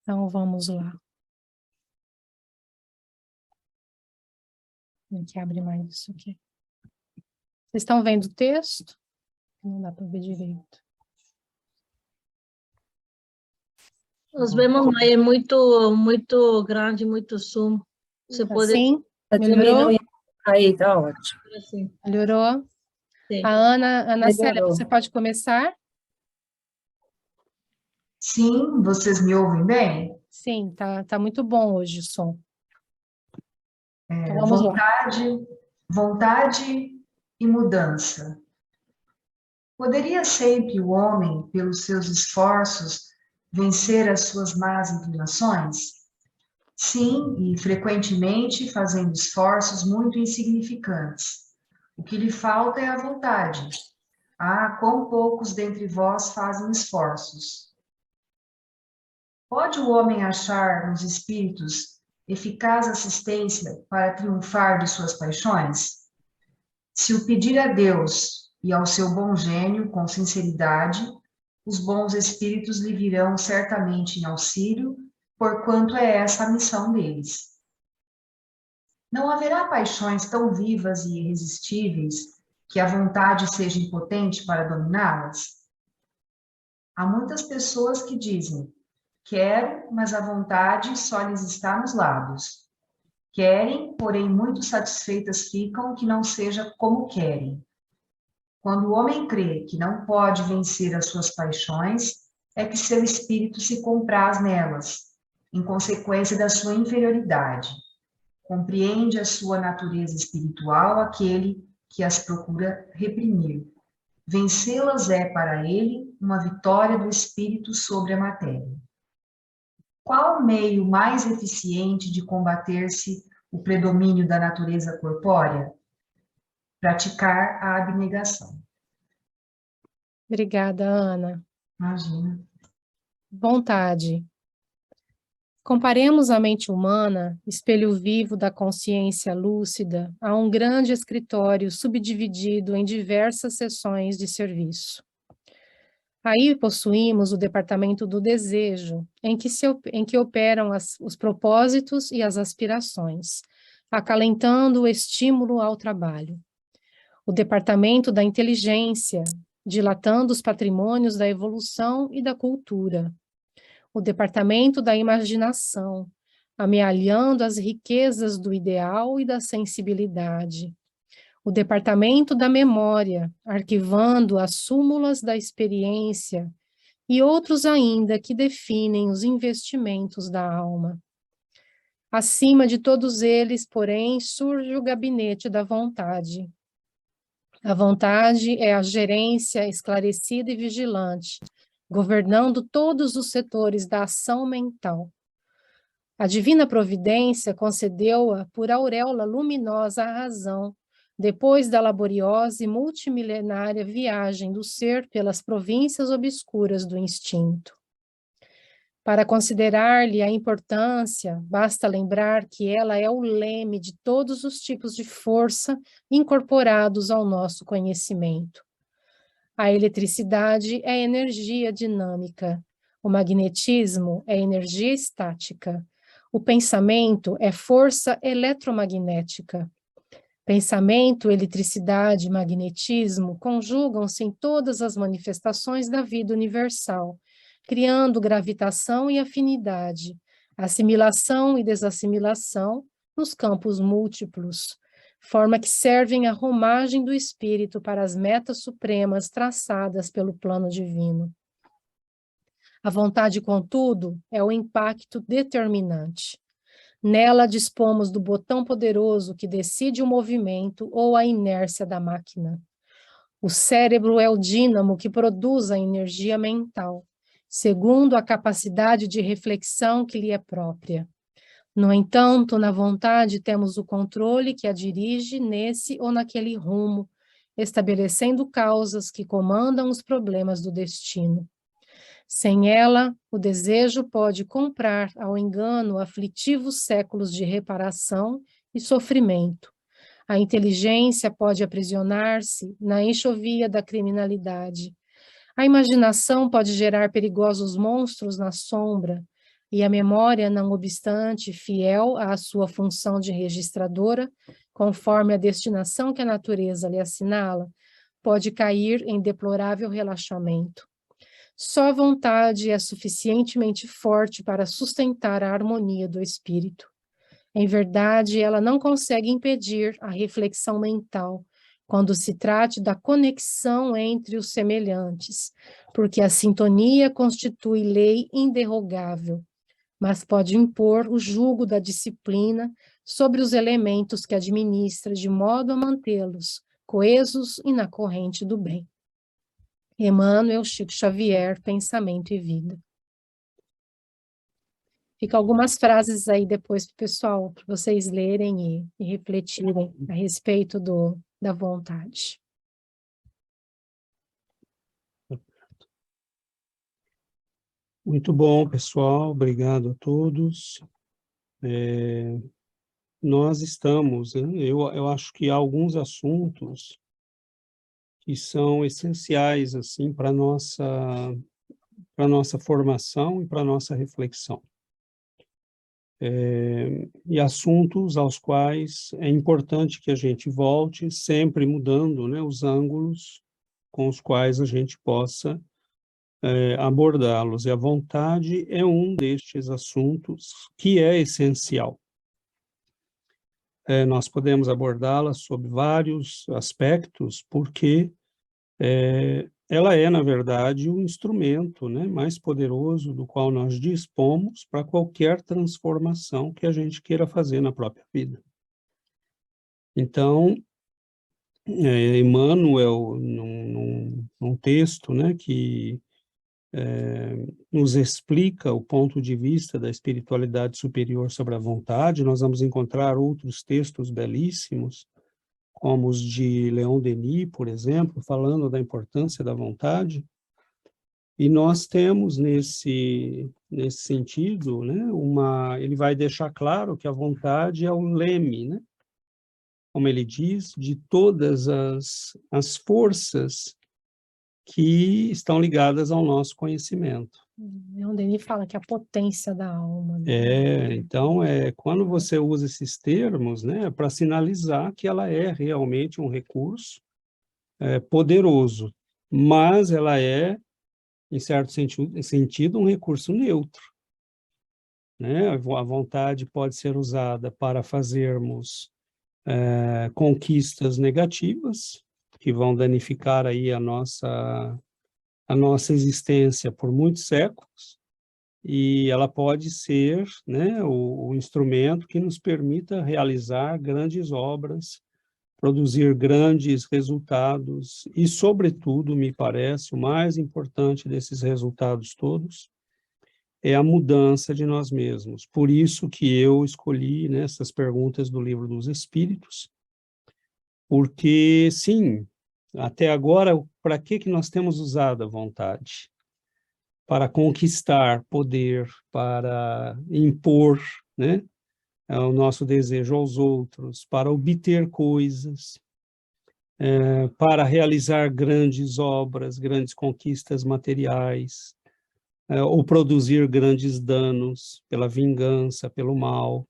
Então, vamos lá. Tem que abrir mais isso aqui. Vocês estão vendo o texto? Não dá para ver direito. Nós vemos, mas é muito grande, muito zoom. Você pode... Assim? Tá Melhorou? diminuindo. Aí, tá ótimo. Assim, Melhorou? sim. A Ana Célia, Melhorou. você pode começar? Sim, vocês me ouvem bem? Sim, tá muito bom hoje o som. Então, vamos lá. Vontade e mudança. Poderia sempre o homem, pelos seus esforços, vencer as suas más inclinações? Sim, e frequentemente fazendo esforços muito insignificantes. O que lhe falta é a vontade. Ah, quão poucos dentre vós fazem esforços. Pode o homem achar nos espíritos eficaz assistência para triunfar de suas paixões? Se o pedir a Deus e ao seu bom gênio com sinceridade, os bons espíritos lhe virão certamente em auxílio, porquanto é essa a missão deles. Não haverá paixões tão vivas e irresistíveis que a vontade seja impotente para dominá-las? Há muitas pessoas que dizem: quero, mas a vontade só lhes está nos lábios. Querem, porém muito satisfeitas ficam que não seja como querem. Quando o homem crê que não pode vencer as suas paixões, é que seu espírito se compraz nelas, em consequência da sua inferioridade. Compreende a sua natureza espiritual aquele que as procura reprimir. Vencê-las é para ele uma vitória do espírito sobre a matéria. Qual o meio mais eficiente de combater-se o predomínio da natureza corpórea? Praticar a abnegação. Obrigada, Ana. Imagina. Vontade. Comparemos a mente humana, espelho vivo da consciência lúcida, a um grande escritório subdividido em diversas seções de serviço. Aí possuímos o departamento do desejo, em que operam os propósitos e as aspirações, acalentando o estímulo ao trabalho. O departamento da inteligência, dilatando os patrimônios da evolução e da cultura. O departamento da imaginação, amealhando as riquezas do ideal e da sensibilidade. O departamento da memória, arquivando as súmulas da experiência, e outros ainda que definem os investimentos da alma. Acima de todos eles, porém, surge o gabinete da vontade. A vontade é a gerência esclarecida e vigilante, governando todos os setores da ação mental. A divina providência concedeu-a por auréola luminosa à razão, depois da laboriosa e multimilenária viagem do ser pelas províncias obscuras do instinto. Para considerar-lhe a importância, basta lembrar que ela é o leme de todos os tipos de força incorporados ao nosso conhecimento. A eletricidade é energia dinâmica, o magnetismo é energia estática, o pensamento é força eletromagnética. Pensamento, eletricidade e magnetismo conjugam-se em todas as manifestações da vida universal, criando gravitação e afinidade, assimilação e desassimilação nos campos múltiplos, forma que servem à romagem do espírito para as metas supremas traçadas pelo plano divino. A vontade, contudo, é o impacto determinante. Nela dispomos do botão poderoso que decide o movimento ou a inércia da máquina. O cérebro é o dínamo que produz a energia mental, segundo a capacidade de reflexão que lhe é própria. No entanto, na vontade temos o controle que a dirige nesse ou naquele rumo, estabelecendo causas que comandam os problemas do destino. Sem ela, o desejo pode comprar ao engano aflitivos séculos de reparação e sofrimento. A inteligência pode aprisionar-se na enxovia da criminalidade. A imaginação pode gerar perigosos monstros na sombra. e a memória, não obstante, fiel à sua função de registradora, conforme a destinação que a natureza lhe assinala, pode cair em deplorável relaxamento. Só a vontade é suficientemente forte para sustentar a harmonia do espírito. Em verdade, ela não consegue impedir a reflexão mental, quando se trate da conexão entre os semelhantes, porque a sintonia constitui lei inderrogável, mas pode impor o jugo da disciplina sobre os elementos que administra, de modo a mantê-los coesos e na corrente do bem. Emmanuel, Chico Xavier, Pensamento e Vida. Fica algumas frases aí depois para o pessoal, para vocês lerem e refletirem a respeito da vontade. Muito bom, pessoal. Obrigado a todos. Nós estamos, né, eu acho que há alguns assuntos que são essenciais assim para nossa formação e para nossa reflexão. E assuntos aos quais é importante que a gente volte, sempre mudando, né, os ângulos com os quais a gente possa abordá-los. E a vontade é um destes assuntos que é essencial. Nós podemos abordá-la sob vários aspectos, porque ela é, na verdade, o instrumento, né, mais poderoso do qual nós dispomos para qualquer transformação que a gente queira fazer na própria vida. Então, Emmanuel, num texto, né, que nos explica o ponto de vista da espiritualidade superior sobre a vontade, nós vamos encontrar outros textos belíssimos, como os de Leon Denis, por exemplo, falando da importância da vontade. E nós temos nesse sentido, né, ele vai deixar claro que a vontade é o leme, né, como ele diz, de todas as forças que estão ligadas ao nosso conhecimento. Leon Denis fala que é a potência da alma. Né? Então, quando você usa esses termos, né, para sinalizar que ela é realmente um recurso poderoso, mas ela é, em certo sentido, um recurso neutro. Né? A vontade pode ser usada para fazermos conquistas negativas, que vão danificar aí a nossa existência por muitos séculos, e ela pode ser, né, o instrumento que nos permita realizar grandes obras, produzir grandes resultados, e, sobretudo, me parece, o mais importante desses resultados todos é a mudança de nós mesmos. Por isso que eu escolhi, né, essas perguntas do Livro dos Espíritos, porque, sim, até agora, para que nós temos usado a vontade? Para conquistar poder, para impor, né, o nosso desejo aos outros, para obter coisas, para realizar grandes obras, grandes conquistas materiais, ou produzir grandes danos pela vingança, pelo mal.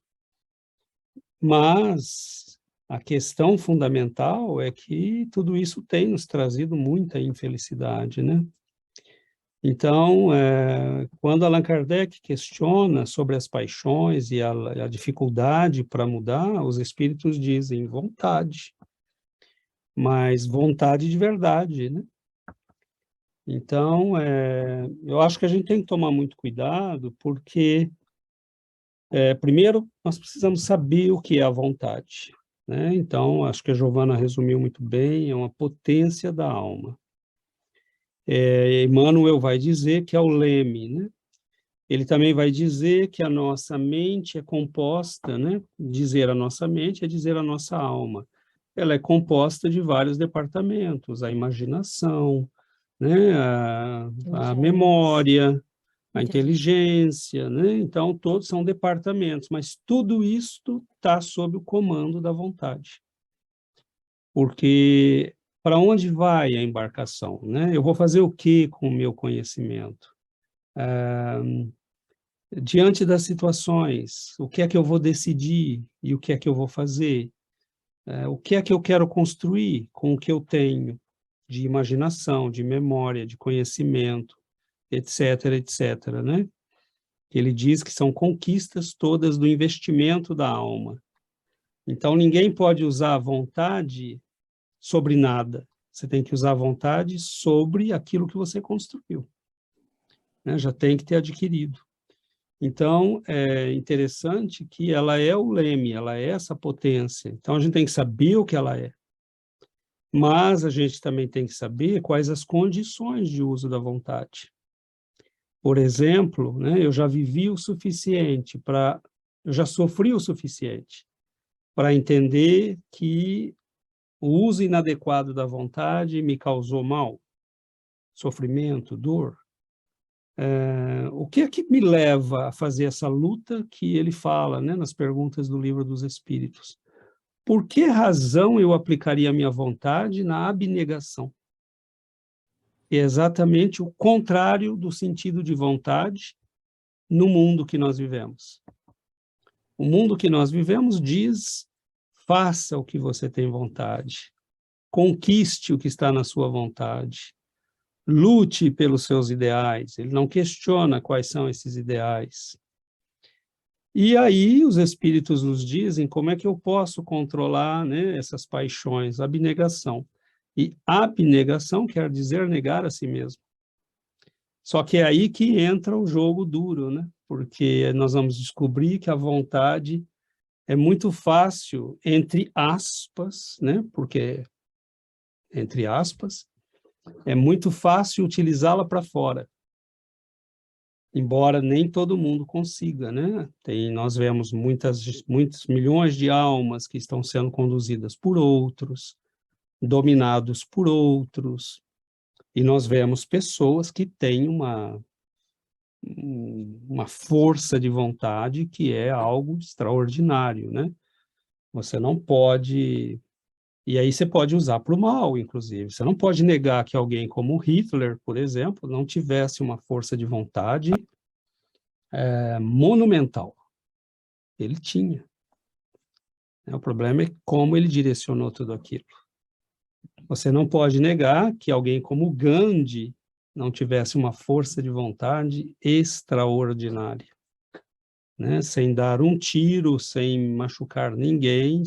Mas a questão fundamental é que tudo isso tem nos trazido muita infelicidade, né? Então, quando Allan Kardec questiona sobre as paixões e a dificuldade para mudar, os espíritos dizem vontade, mas vontade de verdade, né? Então, eu acho que a gente tem que tomar muito cuidado, porque, primeiro, nós precisamos saber o que é a vontade, né? Então, acho que a Giovana resumiu muito bem, é uma potência da alma. Emmanuel vai dizer que é o leme, né? Ele também vai dizer que a nossa mente é composta, né? Dizer a nossa mente é dizer a nossa alma. Ela é composta de vários departamentos, a imaginação, né? A memória, a inteligência, né? Então, todos são departamentos, mas tudo isto está sob o comando da vontade. Porque para onde vai a embarcação, né? Eu vou fazer o que com o meu conhecimento? diante das situações, o que é que eu vou decidir e o que é que eu vou fazer? O que é que eu quero construir com o que eu tenho de imaginação, de memória, de conhecimento, etc., etc., né? Ele diz que são conquistas todas do investimento da alma. Então, ninguém pode usar a vontade sobre nada. Você tem que usar a vontade sobre aquilo que você construiu, né? Já tem que ter adquirido. Então, é interessante que ela é o leme, ela é essa potência. Então, a gente tem que saber o que ela é. Mas a gente também tem que saber quais as condições de uso da vontade. Por exemplo, né, eu já vivi o suficiente eu já sofri o suficiente para entender que o uso inadequado da vontade me causou mal, sofrimento, dor. O que é que me leva a fazer essa luta que ele fala, né, nas perguntas do Livro dos Espíritos? Por que razão eu aplicaria a minha vontade na abnegação? É exatamente o contrário do sentido de vontade no mundo que nós vivemos. O mundo que nós vivemos diz: faça o que você tem vontade, conquiste o que está na sua vontade, lute pelos seus ideais. Ele não questiona quais são esses ideais. E aí os espíritos nos dizem como é que eu posso controlar, né, essas paixões, abnegação. E abnegação quer dizer negar a si mesmo. Só que é aí que entra o jogo duro, né? Porque nós vamos descobrir que a vontade é muito fácil, entre aspas, né? Porque, entre aspas, é muito fácil utilizá-la para fora. Embora nem todo mundo consiga, né? Nós vemos muitos milhões de almas que estão sendo conduzidas por outros, dominados por outros, e nós vemos pessoas que têm uma força de vontade que é algo extraordinário, né? Você não pode... E aí você pode usar para o mal, inclusive. Você não pode negar que alguém como Hitler, por exemplo, não tivesse uma força de vontade monumental. Ele tinha. O problema é como ele direcionou tudo aquilo. Você não pode negar que alguém como Gandhi não tivesse uma força de vontade extraordinária, né? Sem dar um tiro, sem machucar ninguém,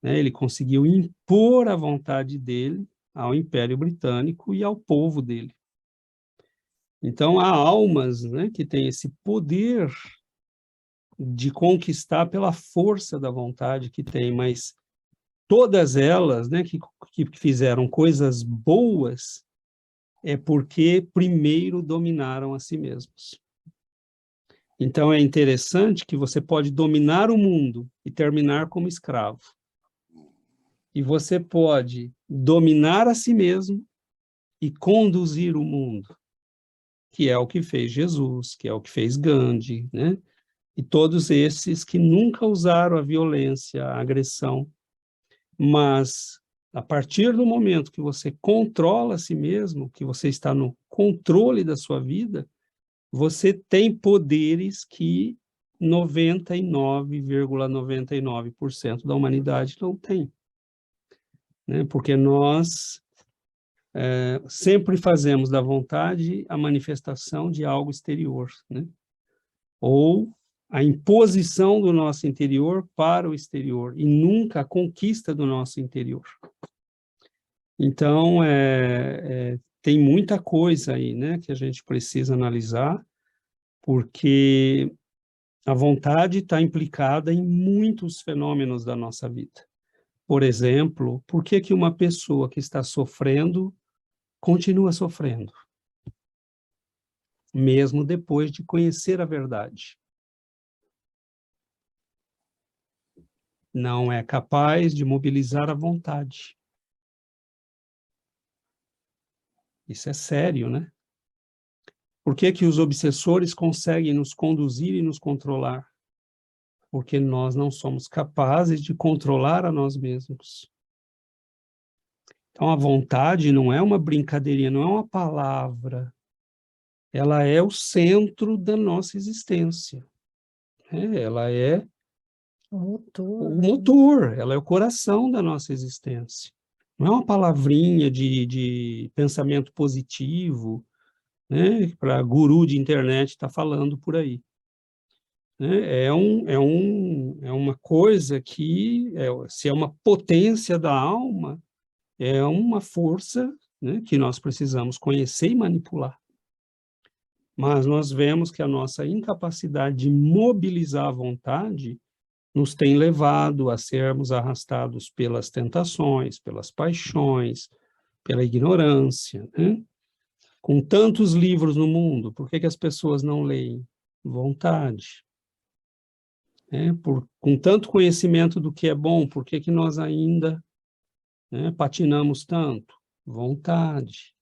né? Ele conseguiu impor a vontade dele ao Império Britânico e ao povo dele. Então, há almas, né, que têm esse poder de conquistar pela força da vontade que tem, mas todas elas, né, que fizeram coisas boas, é porque primeiro dominaram a si mesmos. Então, é interessante que você pode dominar o mundo e terminar como escravo. E você pode dominar a si mesmo e conduzir o mundo, que é o que fez Jesus, que é o que fez Gandhi, né? E todos esses que nunca usaram a violência, a agressão, mas a partir do momento que você controla a si mesmo, que você está no controle da sua vida, você tem poderes que 99,99% da humanidade não tem, né? Porque nós sempre fazemos da vontade a manifestação de algo exterior, né? Ou a imposição do nosso interior para o exterior, e nunca a conquista do nosso interior. Então, tem muita coisa aí, né, que a gente precisa analisar, porque a vontade está implicada em muitos fenômenos da nossa vida. Por exemplo, por que que uma pessoa que está sofrendo continua sofrendo, mesmo depois de conhecer a verdade? Não é capaz de mobilizar a vontade. Isso é sério, né? Por que que os obsessores conseguem nos conduzir e nos controlar? Porque nós não somos capazes de controlar a nós mesmos. Então, a vontade não é uma brincadeirinha, não é uma palavra. ela é o centro da nossa existência. Ela é O motor. o motor, ela é o coração da nossa existência. Não é uma palavrinha de pensamento positivo, né, para guru de internet estar falando por aí. Né? É uma coisa que, se é uma potência da alma, é uma força, né, que nós precisamos conhecer e manipular. Mas nós vemos que a nossa incapacidade de mobilizar a vontade nos tem levado a sermos arrastados pelas tentações, pelas paixões, pela ignorância, né? Com tantos livros no mundo, por que as pessoas não leem? Vontade. Com tanto conhecimento do que é bom, por que nós ainda, né, patinamos tanto? Vontade.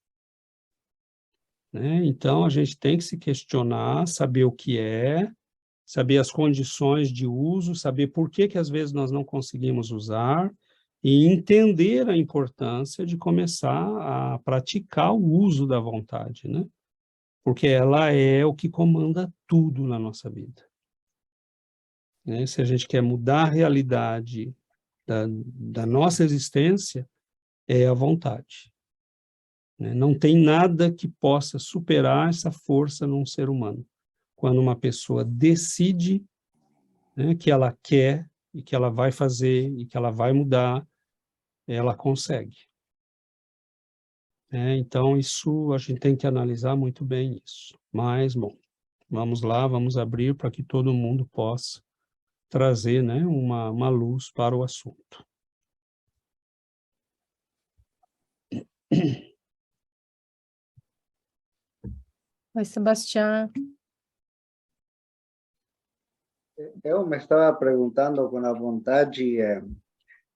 Né? Então, a gente tem que se questionar, saber o que é, saber as condições de uso, saber por que às vezes nós não conseguimos usar e entender a importância de começar a praticar o uso da vontade, né? Porque ela é o que comanda tudo na nossa vida. Né? Se a gente quer mudar a realidade da nossa existência, é a vontade. Né? Não tem nada que possa superar essa força num ser humano. Quando uma pessoa decide, né, que ela quer e que ela vai fazer e que ela vai mudar, ela consegue. Então, isso a gente tem que analisar muito bem isso. Mas, bom, vamos lá, vamos abrir para que todo mundo possa trazer, né, uma luz para o assunto. Oi, Sebastião. Eu me estava perguntando com a vontade,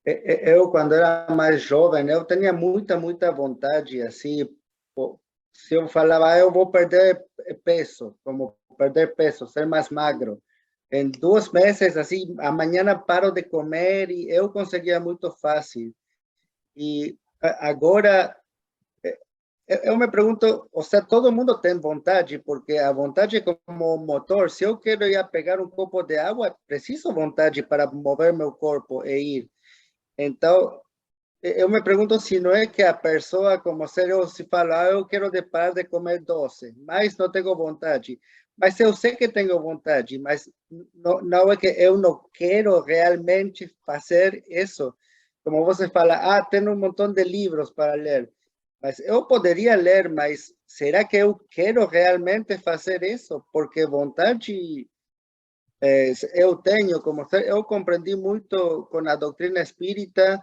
eu quando era mais jovem, eu tinha muita vontade, assim, se eu falava, eu vou perder peso, como perder peso, ser mais magro, em 2 meses, assim, amanhã paro de comer e eu conseguia muito fácil. E agora, eu me pergunto, ou seja, todo mundo tem vontade, porque a vontade é como um motor. Se eu quero ir pegar um copo de água, preciso vontade para mover meu corpo e ir. Então, eu me pergunto se não é que a pessoa, como se fala, eu quero parar de comer doce, mas não tenho vontade. Mas eu sei que tenho vontade, mas não é que eu não quero realmente fazer isso. Como você fala, tem um montão de livros para ler. Mas eu poderia ler, mas será que eu quero realmente fazer isso? Porque vontade eu tenho, como eu compreendi muito com a doutrina espírita,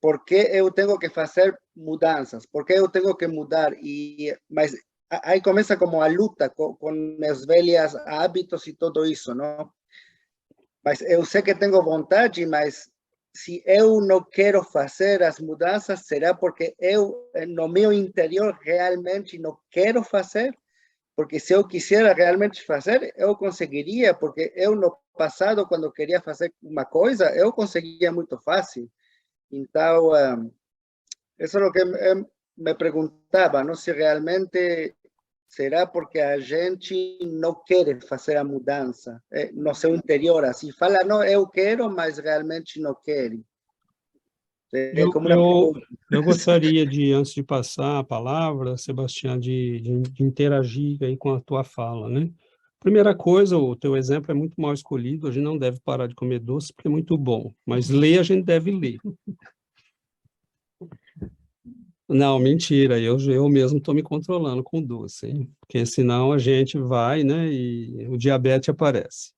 porque eu tenho que fazer mudanças, porque eu tenho que mudar. Mas aí começa como a luta com meus velhos hábitos e tudo isso, não? Mas eu sei que tenho vontade, mas se eu não quero fazer as mudanças, será porque eu, no meu interior, realmente não quero fazer? Porque se eu quisesse realmente fazer, eu conseguiria, porque eu, no passado, quando queria fazer uma coisa, eu conseguia muito fácil. Então, isso é o que me perguntava, não se realmente será porque a gente não quer fazer a mudança no seu interior, assim, fala, não, eu quero, mas realmente não quer. Eu gostaria de, antes de passar a palavra, Sebastião, de interagir aí com a tua fala, né? Primeira coisa, o teu exemplo é muito mal escolhido, a gente não deve parar de comer doce porque é muito bom, mas ler a gente deve ler. Não, mentira, eu mesmo estou me controlando com doce, hein? Porque senão a gente vai, né, e o diabetes aparece.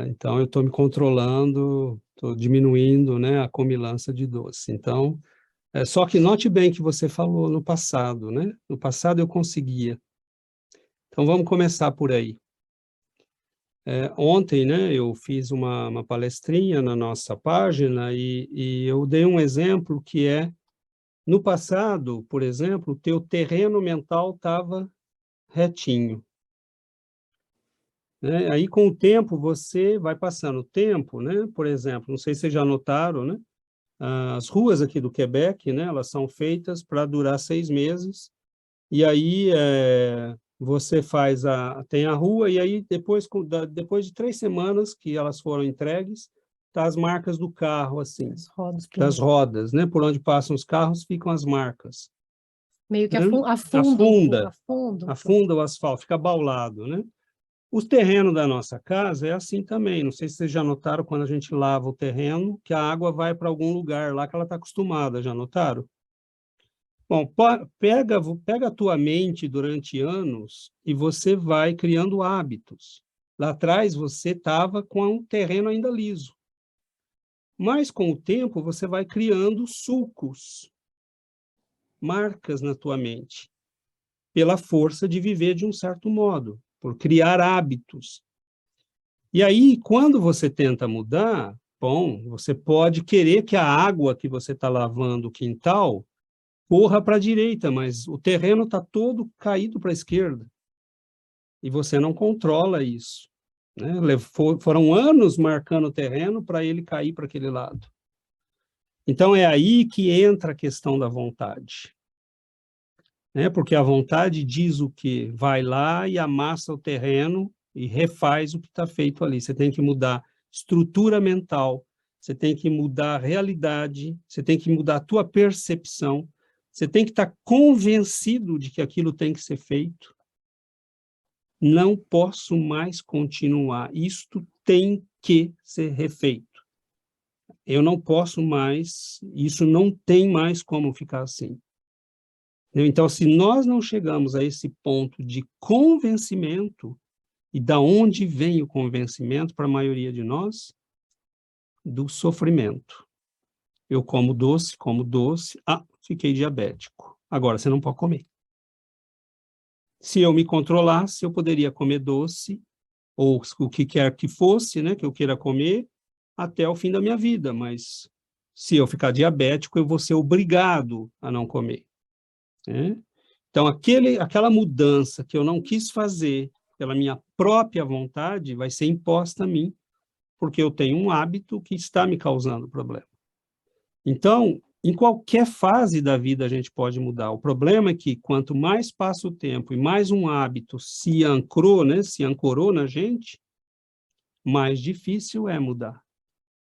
Então eu estou me controlando, estou diminuindo, né, a comilança de doce. Então, só que note bem que você falou no passado, né? No passado eu conseguia. Então vamos começar por aí. Ontem, né, eu fiz uma palestrinha na nossa página e eu dei um exemplo que no passado, por exemplo, o teu terreno mental estava retinho. Né? Aí, com o tempo, você vai passando o tempo, né? Por exemplo, não sei se vocês já notaram, né? As ruas aqui do Quebec, né? Elas são feitas para durar 6 meses, e aí você tem a rua, e aí depois de 3 semanas que elas foram entregues, tá as marcas do carro, assim, As rodas, das rodas, né? Por onde passam os carros ficam as marcas. meio que Né? afunda Afunda o asfalto, fica abaulado, né? O terreno da nossa casa é assim também. Não sei se vocês já notaram quando a gente lava o terreno, que a água vai para algum lugar lá que ela está acostumada, já notaram? Bom, pega a tua mente durante anos e você vai criando hábitos. Lá atrás você estava com um terreno ainda liso. Mas com o tempo você vai criando sulcos, marcas na tua mente, pela força de viver de um certo modo, por criar hábitos. E aí, quando você tenta mudar, bom, você pode querer que a água que você está lavando o quintal corra para a direita, mas o terreno está todo caído para a esquerda. E você não controla isso. Né? Foram anos marcando o terreno para ele cair para aquele lado. Então, é aí que entra a questão da vontade. Né? Porque a vontade diz o quê? Vai lá e amassa o terreno e refaz o que está feito ali. Você tem que mudar estrutura mental, você tem que mudar a realidade, você tem que mudar a tua percepção, você tem que estar convencido de que aquilo tem que ser feito. Não posso mais continuar, isto tem que ser refeito. Eu não posso mais, isso não tem mais como ficar assim. Então, se nós não chegamos a esse ponto de convencimento, e da onde vem o convencimento para a maioria de nós? Do sofrimento. Eu como doce, fiquei diabético. Agora você não pode comer. Se eu me controlasse, eu poderia comer doce, ou o que quer que fosse, né, que eu queira comer, até o fim da minha vida, mas se eu ficar diabético, eu vou ser obrigado a não comer. Né? Então, aquela mudança que eu não quis fazer pela minha própria vontade vai ser imposta a mim, porque eu tenho um hábito que está me causando problema. Então, em qualquer fase da vida a gente pode mudar. O problema é que quanto mais passa o tempo e mais um hábito se ancorou, né, se ancorou na gente, mais difícil é mudar.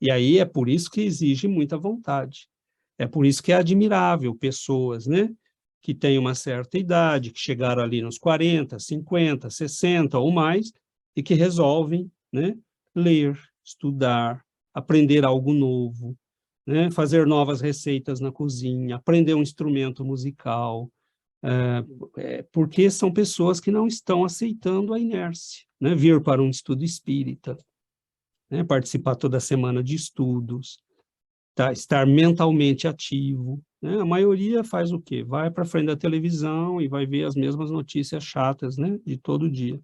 E aí é por isso que exige muita vontade. É por isso que é admirável pessoas, né, que têm uma certa idade, que chegaram ali nos 40, 50, 60 ou mais, e que resolvem, né, ler, estudar, aprender algo novo, né, fazer novas receitas na cozinha, aprender um instrumento musical, porque são pessoas que não estão aceitando a inércia, né, vir para um estudo espírita, né, participar toda semana de estudos, estar mentalmente ativo. Né? A maioria faz o quê? Vai para frente da televisão e vai ver as mesmas notícias chatas, né, de todo dia.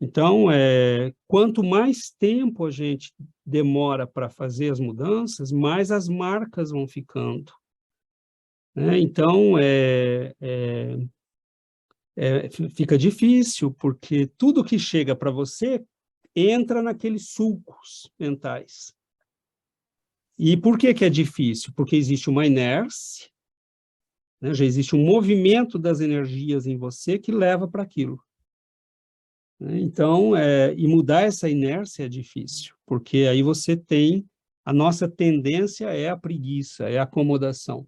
Então, quanto mais tempo a gente demora para fazer as mudanças, mais as marcas vão ficando. Né? Então, fica difícil, porque tudo que chega para você entra naqueles sulcos mentais. E por que é difícil? Porque existe uma inércia, né? Já existe um movimento das energias em você que leva para aquilo. Então, e mudar essa inércia é difícil, porque aí você tem, a nossa tendência é a preguiça, é a acomodação.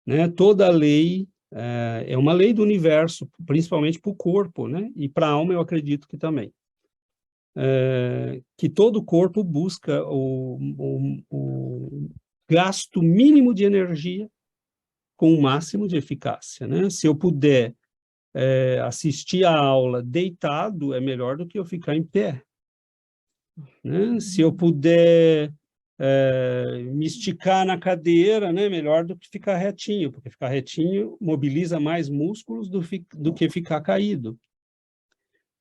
Né? Toda lei é uma lei do universo, principalmente para o corpo, né? E para a alma eu acredito que também. Que todo corpo busca o gasto mínimo de energia com o máximo de eficácia. Né? Se eu puder assistir a aula deitado, é melhor do que eu ficar em pé. Né? Se eu puder me esticar na cadeira, né, melhor do que ficar retinho, porque ficar retinho mobiliza mais músculos do que ficar caído.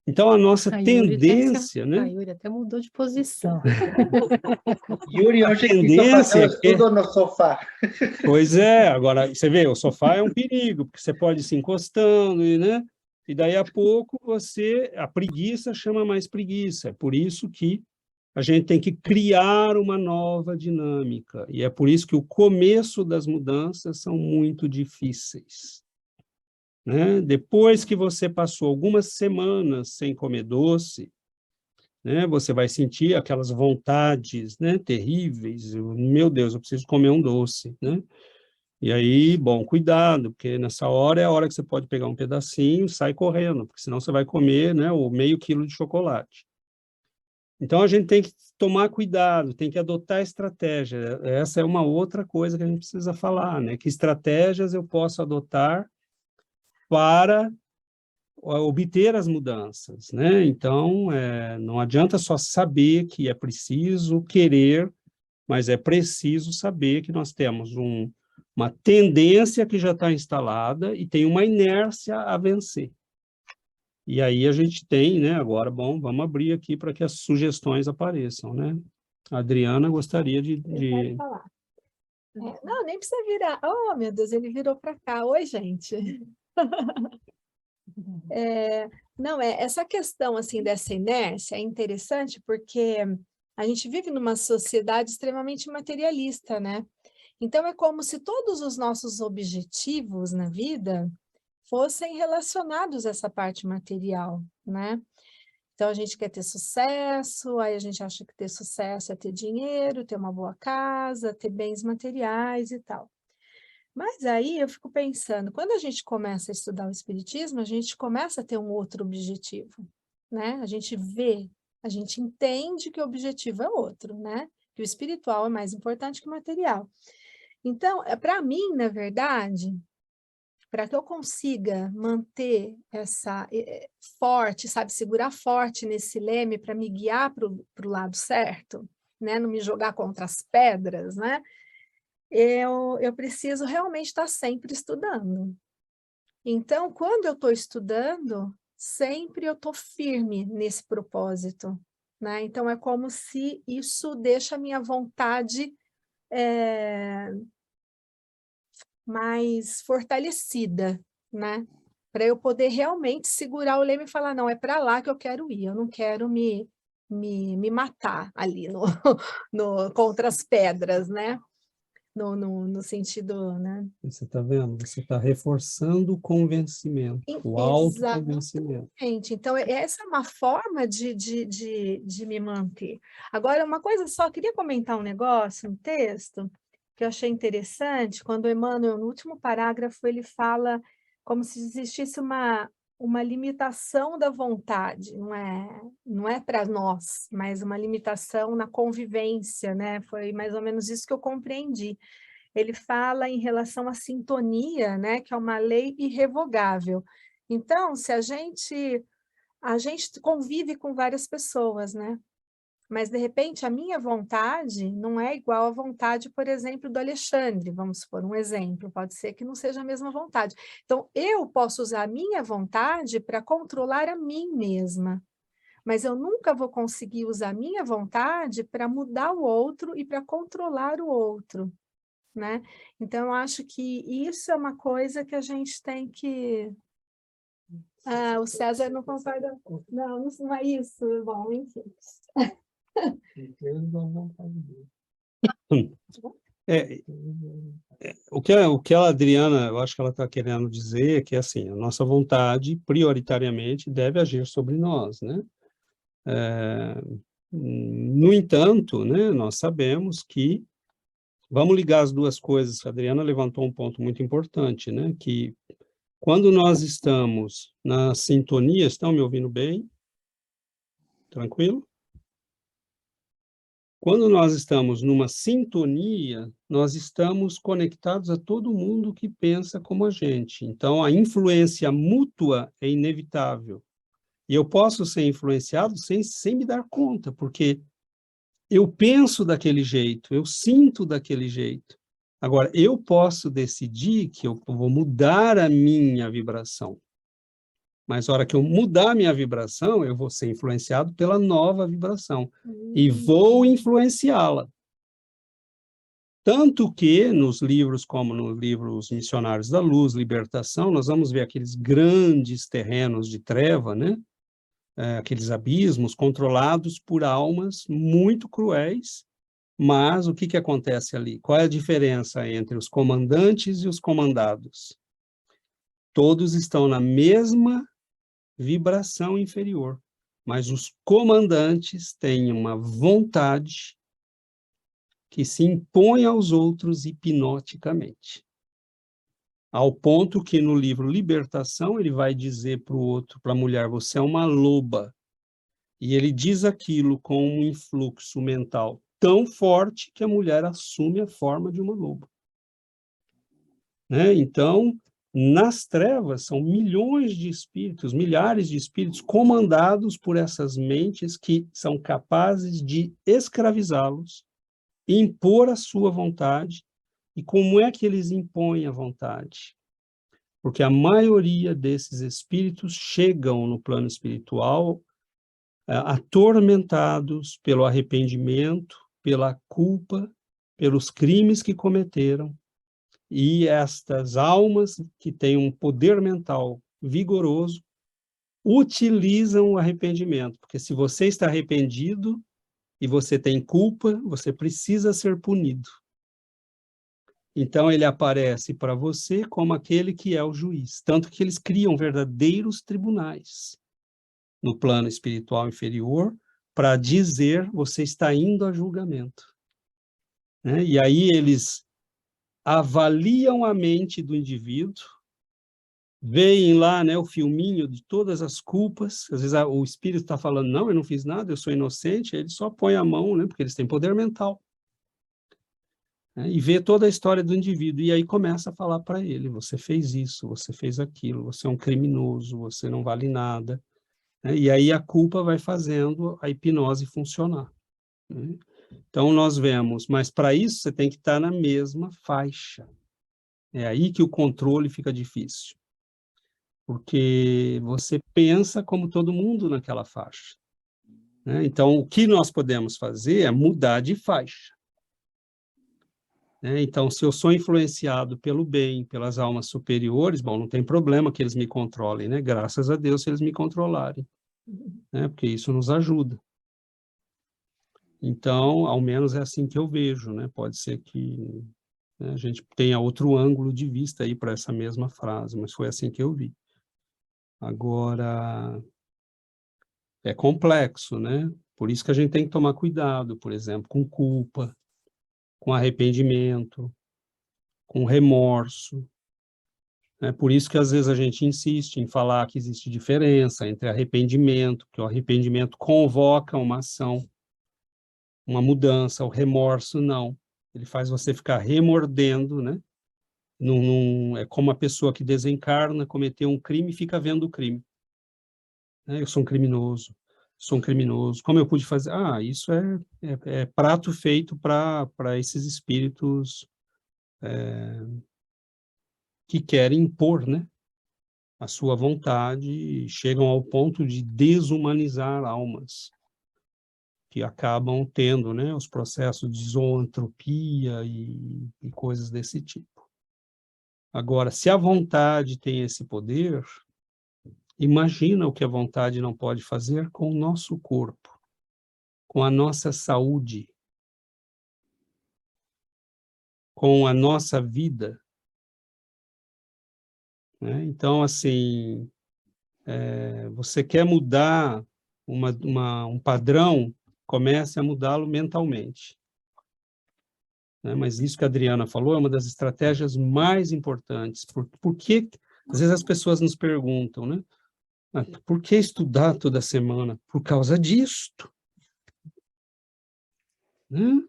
Então, a nossa tendência, né? A Yuri até mudou de posição. Yuri hoje quis fazer um estudo no sofá. Pois é, agora, você vê, o sofá é um perigo, porque você pode ir se encostando, né? E daí a pouco a preguiça chama mais preguiça. É por isso que a gente tem que criar uma nova dinâmica. E é por isso que o começo das mudanças são muito difíceis. né? Depois que você passou algumas semanas sem comer doce, né, você vai sentir aquelas vontades, né, terríveis. Meu Deus, eu preciso comer um doce, né? E aí, bom, cuidado, porque nessa hora é a hora que você pode pegar um pedacinho e sair correndo, porque senão você vai comer, né, o meio quilo de chocolate. Então, a gente tem que tomar cuidado, tem que adotar estratégia. Essa é uma outra coisa que a gente precisa falar, né? Que estratégias eu posso adotar para obter as mudanças, né? Então, não adianta só saber que é preciso querer, mas é preciso saber que nós temos uma tendência que já está instalada e tem uma inércia a vencer. E aí a gente tem, né, agora, bom, vamos abrir aqui para que as sugestões apareçam, né? A Adriana gostaria de... Pode falar. Não, nem precisa virar. Oh, meu Deus, ele virou para cá. Oi, gente. Não, essa questão assim dessa inércia é interessante porque a gente vive numa sociedade extremamente materialista, né? Então é como se todos os nossos objetivos na vida fossem relacionados a essa parte material, né? Então a gente quer ter sucesso, aí a gente acha que ter sucesso é ter dinheiro, ter uma boa casa, ter bens materiais e tal. Mas aí eu fico pensando, quando a gente começa a estudar o Espiritismo, a gente começa a ter um outro objetivo, né? A gente vê, a gente entende que o objetivo é outro, né? Que o espiritual é mais importante que o material. Então, para mim, na verdade, para que eu consiga manter essa forte, sabe, segurar forte nesse leme para me guiar para o lado certo, né? Não me jogar contra as pedras, né? Eu preciso realmente estar sempre estudando. Então, quando eu estou estudando, sempre eu estou firme nesse propósito, né? Então, é como se isso deixa a minha vontade mais fortalecida, né? Para eu poder realmente segurar o leme e falar, não, é para lá que eu quero ir, eu não quero me matar ali contra as pedras, né? No sentido, né? Você está vendo? Você está reforçando o convencimento, o autoconvencimento. Exatamente. Então, essa é uma forma de me manter. Agora, uma coisa só, queria comentar um negócio, um texto, que eu achei interessante, quando o Emmanuel, no último parágrafo, ele fala como se existisse uma limitação da vontade, não é para nós, mas uma limitação na convivência, né? Foi mais ou menos isso que eu compreendi. Ele fala em relação à sintonia, né? Que é uma lei irrevogável. Então, se a gente convive com várias pessoas, né? Mas, de repente, a minha vontade não é igual à vontade, por exemplo, do Alexandre, vamos supor, um exemplo, pode ser que não seja a mesma vontade. Então, eu posso usar a minha vontade para controlar a mim mesma, mas eu nunca vou conseguir usar a minha vontade para mudar o outro e para controlar o outro, né? Então, eu acho que isso é uma coisa que a gente tem que... Ah, o César não concorda. Não é isso. Bom, enfim. O que a Adriana, eu acho que ela está querendo dizer é que, assim, a nossa vontade, prioritariamente, deve agir sobre nós, né? No entanto, né, nós sabemos que, vamos ligar as duas coisas, a Adriana levantou um ponto muito importante, né? Que quando nós estamos na sintonia, estão me ouvindo bem? Tranquilo? Quando nós estamos numa sintonia, nós estamos conectados a todo mundo que pensa como a gente. Então, a influência mútua é inevitável. E eu posso ser influenciado sem me dar conta, porque eu penso daquele jeito, eu sinto daquele jeito. Agora, eu posso decidir que eu vou mudar a minha vibração. Mas na hora que eu mudar a minha vibração, eu vou ser influenciado pela nova vibração. E vou influenciá-la. Tanto que, nos livros, como no livro Os Missionários da Luz, Libertação, nós vamos ver aqueles grandes terrenos de treva, né? Aqueles abismos controlados por almas muito cruéis. Mas o que acontece ali? Qual é a diferença entre os comandantes e os comandados? todos estão na mesma vibração inferior, mas os comandantes têm uma vontade que se impõe aos outros hipnoticamente. Ao ponto que no livro Libertação ele vai dizer para o outro, para a mulher, você é uma loba. E ele diz aquilo com um influxo mental tão forte que a mulher assume a forma de uma loba. Né? Então, nas trevas são milhões de espíritos, milhares de espíritos comandados por essas mentes que são capazes de escravizá-los, impor a sua vontade. E como é que eles impõem a vontade? Porque a maioria desses espíritos chegam no plano espiritual atormentados pelo arrependimento, pela culpa, pelos crimes que cometeram. E estas almas que têm um poder mental vigoroso utilizam o arrependimento, porque se você está arrependido e você tem culpa, você precisa ser punido. Então ele aparece para você como aquele que é o juiz, tanto que eles criam verdadeiros tribunais no plano espiritual inferior para dizer você está indo a julgamento. Né? E aí eles avaliam a mente do indivíduo, veem lá, né, o filminho de todas as culpas, às vezes o espírito está falando, não, eu não fiz nada, eu sou inocente, aí ele só põe a mão, né, porque eles têm poder mental. Né, e vê toda a história do indivíduo, e aí começa a falar para ele, você fez isso, você fez aquilo, você é um criminoso, você não vale nada. Né, e aí a culpa vai fazendo a hipnose funcionar. Né. Então, nós vemos, mas para isso você tem que estar na mesma faixa. É aí que o controle fica difícil. Porque você pensa como todo mundo naquela faixa. Né? Então, o que nós podemos fazer é mudar de faixa. Né? Então, se eu sou influenciado pelo bem, pelas almas superiores, bom, não tem problema que eles me controlem, né? Graças a Deus se eles me controlarem. Né? Porque isso nos ajuda. Então, ao menos é assim que eu vejo, né? Pode ser que, né, a gente tenha outro ângulo de vista aí para essa mesma frase, mas foi assim que eu vi. Agora, é complexo, né? Por isso que a gente tem que tomar cuidado, por exemplo, com culpa, com arrependimento, com remorso. É por isso que às vezes a gente insiste em falar que existe diferença entre arrependimento, que o arrependimento convoca uma ação, uma mudança, o remorso não. Ele faz você ficar remordendo, né? É como a pessoa que desencarna, cometeu um crime e fica vendo o crime. Eu sou um criminoso, sou um criminoso. Como eu pude fazer? Ah, isso é prato feito para esses espíritos que querem impor, né, a sua vontade e chegam ao ponto de desumanizar almas, que acabam tendo, né, os processos de zoantropia e coisas desse tipo. Agora, se a vontade tem esse poder, imagina o que a vontade não pode fazer com o nosso corpo, com a nossa saúde, com a nossa vida. Né? Então, assim, você quer mudar um padrão, comece a mudá-lo mentalmente. Né? Mas isso que a Adriana falou é uma das estratégias mais importantes. Por que, às vezes as pessoas nos perguntam, né? Por que estudar toda semana? Por causa disto. Né?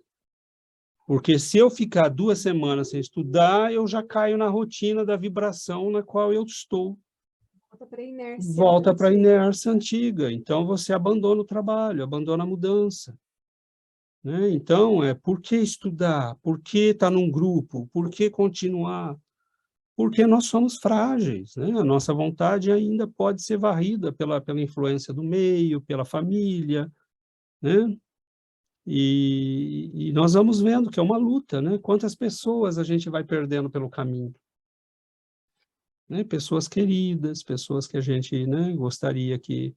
Porque se eu ficar 2 semanas sem estudar, eu já caio na rotina da vibração na qual eu estou. Volta para a inércia. Volta para a inércia antiga. Então, você abandona o trabalho, abandona a mudança. Né? Então, por que estudar? Por que estar num grupo? Por que continuar? Porque nós somos frágeis. Né? A nossa vontade ainda pode ser varrida pela influência do meio, pela família, né? E nós vamos vendo que é uma luta, né? Quantas pessoas a gente vai perdendo pelo caminho? Né? Pessoas queridas, pessoas que a gente, né, gostaria que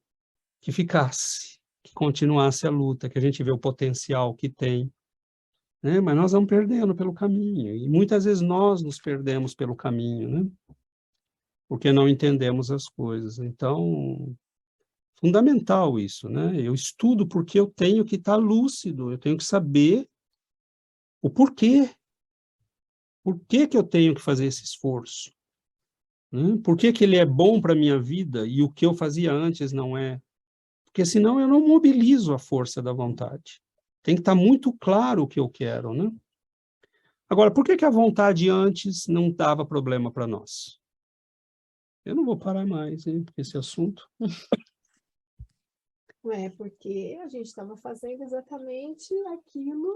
ficasse, que continuasse a luta, que a gente vê o potencial que tem. Né? Mas nós vamos perdendo pelo caminho, e muitas vezes nós nos perdemos pelo caminho. Né? porque não entendemos as coisas. Então, fundamental isso, né? Eu estudo porque eu tenho que estar lúcido, eu tenho que saber o porquê. Por que que eu tenho que fazer esse esforço? Né? Por que que ele é bom para a minha vida e o que eu fazia antes não é? Porque senão eu não mobilizo a força da vontade. Tem que estar muito claro o que eu quero, né? Agora, por que que a vontade antes não dava problema para nós? Eu não vou parar mais, hein, porque esse assunto... Porque a gente estava fazendo exatamente aquilo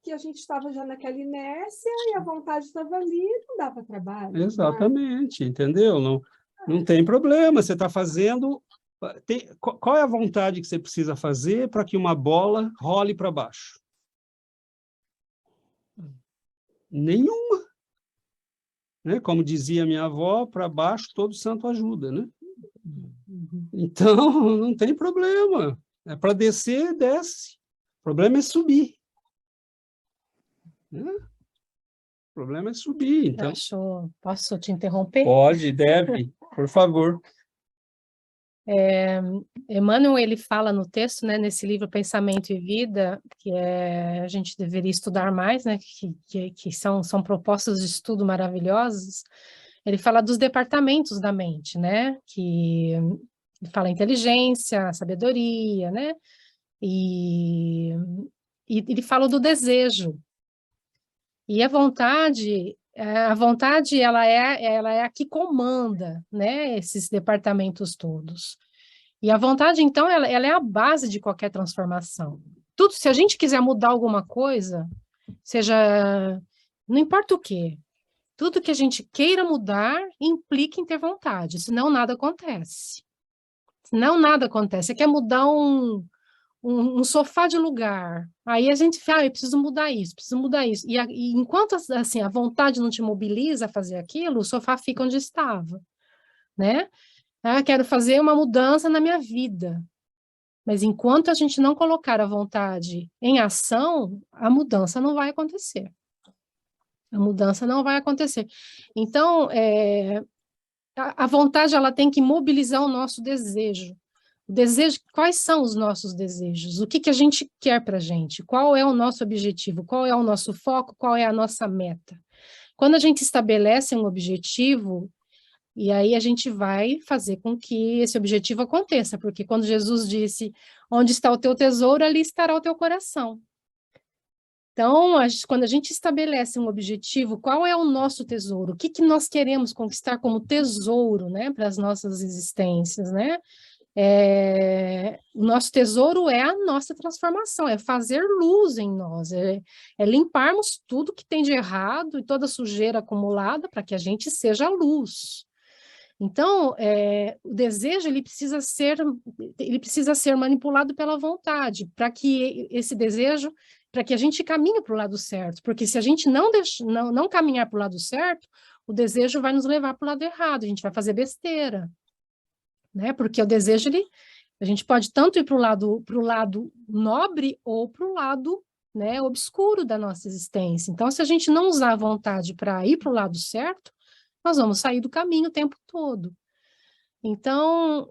que a gente estava já naquela inércia e a vontade estava ali, não dava trabalho. Exatamente, entendeu? Não tem problema, você está fazendo... qual é a vontade que você precisa fazer para que uma bola role para baixo? Nenhuma. Né? Como dizia minha avó, para baixo todo santo ajuda, né? Então, não tem problema. É para descer, desce. O problema é subir. Né? O problema é subir. Então... Posso te interromper? Pode, deve, por favor. Emmanuel, ele fala no texto, né, nesse livro Pensamento e Vida, que a gente deveria estudar mais, né, que são propostas de estudo maravilhosas. Ele fala dos departamentos da mente, né, que ele fala inteligência, sabedoria, né, e ele fala do desejo. E a vontade ela é a que comanda, né, esses departamentos todos. E a vontade, então, ela é a base de qualquer transformação. Tudo, se a gente quiser mudar alguma coisa, não importa o quê, tudo que a gente queira mudar implica em ter vontade, senão nada acontece. Senão nada acontece. Você quer mudar um sofá de lugar, aí a gente fala, eu preciso mudar isso, preciso mudar isso. E enquanto assim, a vontade não te mobiliza a fazer aquilo, o sofá fica onde estava, né? Quero fazer uma mudança na minha vida. Mas enquanto a gente não colocar a vontade em ação, a mudança não vai acontecer. A mudança não vai acontecer. Então, a vontade ela tem que mobilizar o nosso desejo. O desejo, quais são os nossos desejos? O que a gente quer para a gente? Qual é o nosso objetivo? Qual é o nosso foco? Qual é a nossa meta? Quando a gente estabelece um objetivo, e aí a gente vai fazer com que esse objetivo aconteça, porque quando Jesus disse, onde está o teu tesouro, ali estará o teu coração. Então, quando a gente estabelece um objetivo, qual é o nosso tesouro? O que nós queremos conquistar como tesouro, né, para as nossas existências, né? O nosso tesouro é a nossa transformação, é fazer luz em nós, é limparmos tudo que tem de errado e toda sujeira acumulada para que a gente seja luz. Então, o desejo ele precisa ser manipulado pela vontade, para que esse desejo, para que a gente caminhe para o lado certo, porque se a gente não caminhar para o lado certo, o desejo vai nos levar para o lado errado, a gente vai fazer besteira. Né? Porque o desejo, a gente pode tanto ir para o lado nobre ou para o lado, né, obscuro da nossa existência. Então, se a gente não usar a vontade para ir para o lado certo, nós vamos sair do caminho o tempo todo. Então,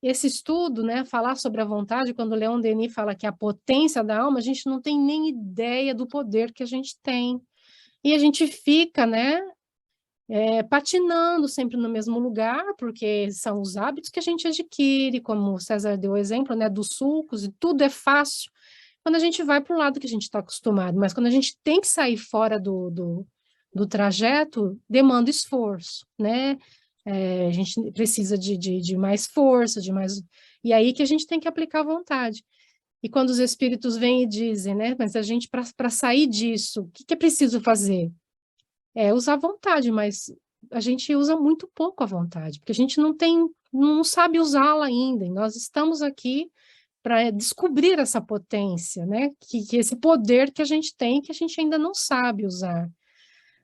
esse estudo, né, falar sobre a vontade, quando o Leon Denis fala que a potência da alma, a gente não tem nem ideia do poder que a gente tem. E a gente fica, né, patinando sempre no mesmo lugar, porque são os hábitos que a gente adquire, como o César deu o exemplo, né, dos sulcos, e tudo é fácil, quando a gente vai para o lado que a gente está acostumado, mas quando a gente tem que sair fora do trajeto, demanda esforço, né, a gente precisa de mais força, e aí que a gente tem que aplicar a vontade. E quando os espíritos vêm e dizem, né, mas a gente, para sair disso, o que é preciso fazer? Usar a vontade, mas a gente usa muito pouco a vontade, porque a gente não sabe usá-la ainda, e nós estamos aqui para descobrir essa potência, né? Que esse poder que a gente tem, que a gente ainda não sabe usar.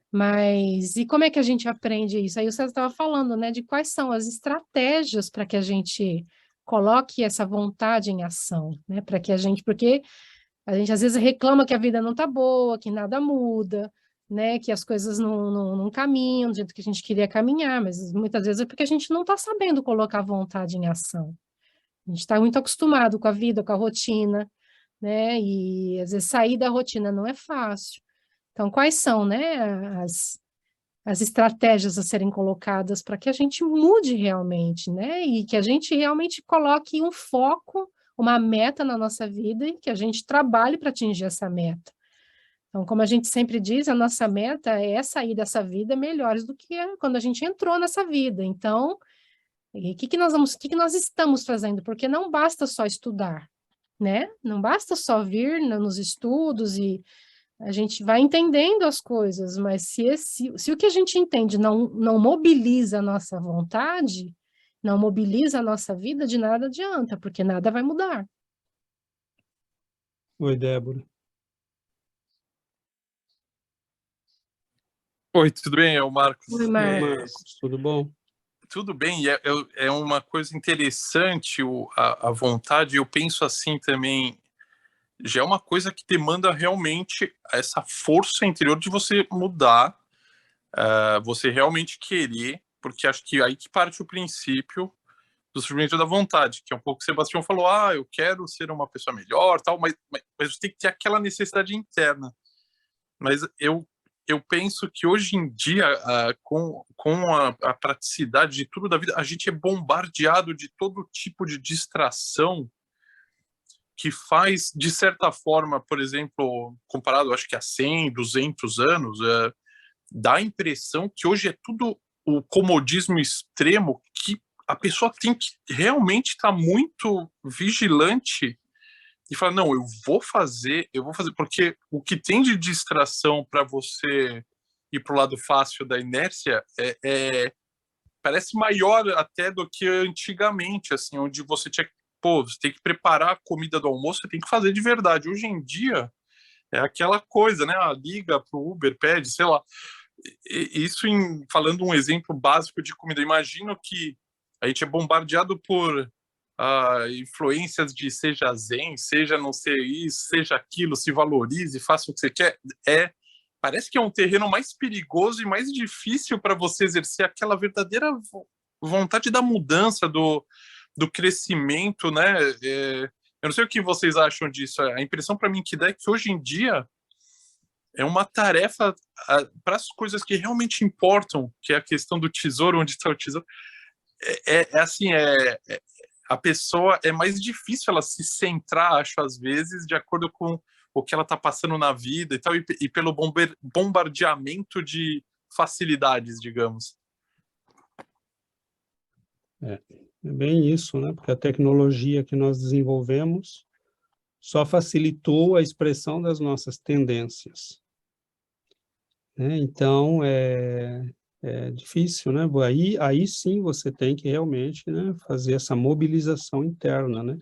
Mas, e como é que a gente aprende isso? Aí o César estava falando, né, de quais são as estratégias para que a gente coloque essa vontade em ação, né? Porque a gente às vezes reclama que a vida não está boa, que nada muda, né, que as coisas não caminham do jeito que a gente queria caminhar, mas muitas vezes é porque a gente não está sabendo colocar a vontade em ação. A gente está muito acostumado com a vida, com a rotina, né, e às vezes sair da rotina não é fácil. Então, quais são, né, as estratégias a serem colocadas para que a gente mude realmente, né, e que a gente realmente coloque um foco, uma meta na nossa vida e que a gente trabalhe para atingir essa meta. Então, como a gente sempre diz, a nossa meta é sair dessa vida melhores do que quando a gente entrou nessa vida. Então, o que nós estamos fazendo? Porque não basta só estudar, né? Não basta só vir nos estudos e a gente vai entendendo as coisas, mas se o que a gente entende não mobiliza a nossa vontade, não mobiliza a nossa vida, de nada adianta, porque nada vai mudar. Oi, Débora. Oi, tudo bem? É o Marcos. Oi, Marcos, tudo bom? Tudo bem, e é uma coisa interessante a vontade. Eu penso assim também, já é uma coisa que demanda realmente essa força interior de você mudar, você realmente querer, porque acho que aí que parte o princípio do surgimento da vontade, que é um pouco o que o Sebastião falou, eu quero ser uma pessoa melhor, tal, mas você tem que ter aquela necessidade interna. Mas eu penso que hoje em dia, com a praticidade de tudo da vida, a gente é bombardeado de todo tipo de distração que faz, de certa forma, por exemplo, comparado, acho que a 100, 200 anos, dá a impressão que hoje é tudo o comodismo extremo, que a pessoa tem que realmente estar muito vigilante e falar, não, eu vou fazer, porque o que tem de distração para você ir para o lado fácil da inércia parece maior até do que antigamente, assim, onde você tinha que, você tem que preparar a comida do almoço, você tem que fazer de verdade. Hoje em dia, é aquela coisa, né, liga pro Uber, pede, sei lá. Isso falando um exemplo básico de comida, imagino que a gente é bombardeado por influências de seja zen, seja não sei isso, seja aquilo, se valorize, faça o que você quer. Parece que é um terreno mais perigoso e mais difícil para você exercer aquela verdadeira vontade da mudança, do crescimento, né? Eu não sei o que vocês acham disso. A impressão para mim que dá é que hoje em dia é uma tarefa para as coisas que realmente importam, que é a questão do tesouro, onde está o tesouro. Assim, a pessoa é mais difícil ela se centrar, acho, às vezes, de acordo com o que ela está passando na vida e tal, e pelo bombardeamento de facilidades, digamos. É bem isso, né? Porque a tecnologia que nós desenvolvemos só facilitou a expressão das nossas tendências, né? Então, é difícil, né? Aí sim você tem que realmente, né, fazer essa mobilização interna, né?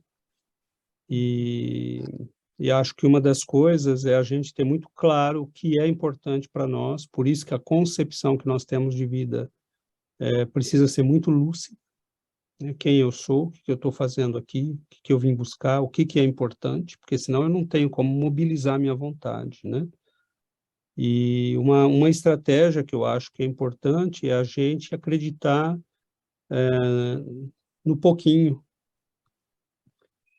E acho que uma das coisas é a gente ter muito claro o que é importante para nós, por isso que a concepção que nós temos de vida precisa ser muito lúcida, né? Quem eu sou, o que eu estou fazendo aqui, o que eu vim buscar, o que é importante, porque senão eu não tenho como mobilizar minha vontade, né? E uma estratégia que eu acho que é importante é a gente acreditar no pouquinho.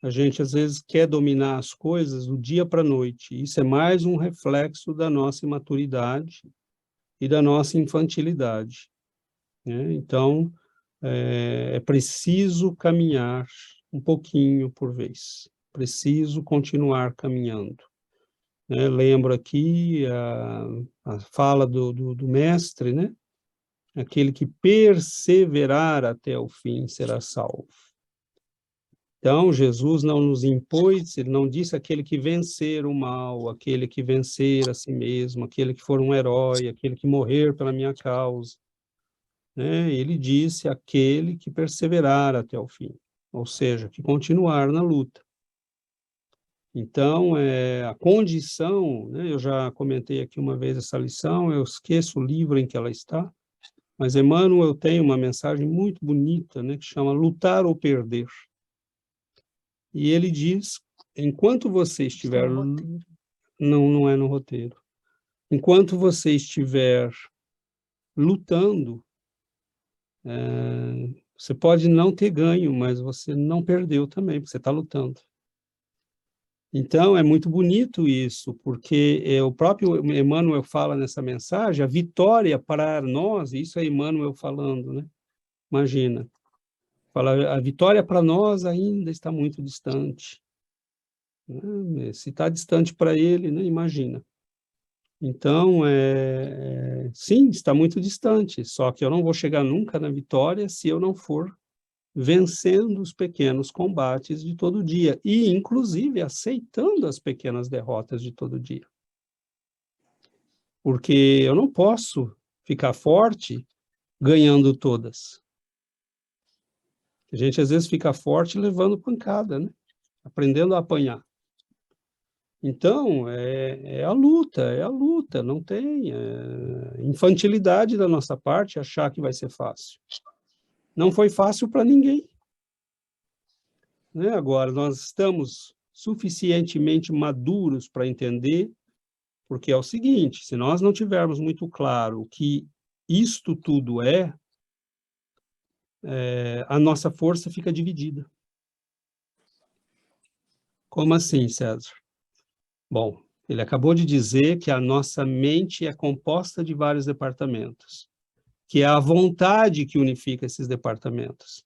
A gente, às vezes, quer dominar as coisas do dia para a noite. Isso é mais um reflexo da nossa imaturidade e da nossa infantilidade, né? Então, é preciso caminhar um pouquinho por vez. Preciso continuar caminhando. Lembro aqui a fala do mestre, né? Aquele que perseverar até o fim será salvo. Então, Jesus não nos impôs, ele não disse aquele que vencer o mal, aquele que vencer a si mesmo, aquele que for um herói, aquele que morrer pela minha causa, né? Ele disse aquele que perseverar até o fim, ou seja, que continuar na luta. Então, a condição, né, eu já comentei aqui uma vez essa lição, eu esqueço o livro em que ela está, mas Emmanuel tem uma mensagem muito bonita, né, que chama Lutar ou Perder. E ele diz, enquanto você estiver... Não é no roteiro. enquanto você estiver lutando, você pode não ter ganho, mas você não perdeu também, porque você está lutando. Então, é muito bonito isso, porque o próprio Emmanuel fala nessa mensagem, a vitória para nós, isso é Emmanuel falando, né? Imagina, fala, a vitória para nós ainda está muito distante. Né? Se está distante para ele, né? Imagina. Então, sim, está muito distante, só que eu não vou chegar nunca na vitória se eu não for vencendo os pequenos combates de todo dia e, inclusive, aceitando as pequenas derrotas de todo dia. Porque eu não posso ficar forte ganhando todas. A gente, às vezes, fica forte levando pancada, né? Aprendendo a apanhar. Então, é a luta, não tem infantilidade da nossa parte achar que vai ser fácil. Não foi fácil para ninguém. Né? Agora, nós estamos suficientemente maduros para entender, porque é o seguinte, se nós não tivermos muito claro o que isto tudo a nossa força fica dividida. Como assim, César? Bom, ele acabou de dizer que a nossa mente é composta de vários departamentos, que é a vontade que unifica esses departamentos.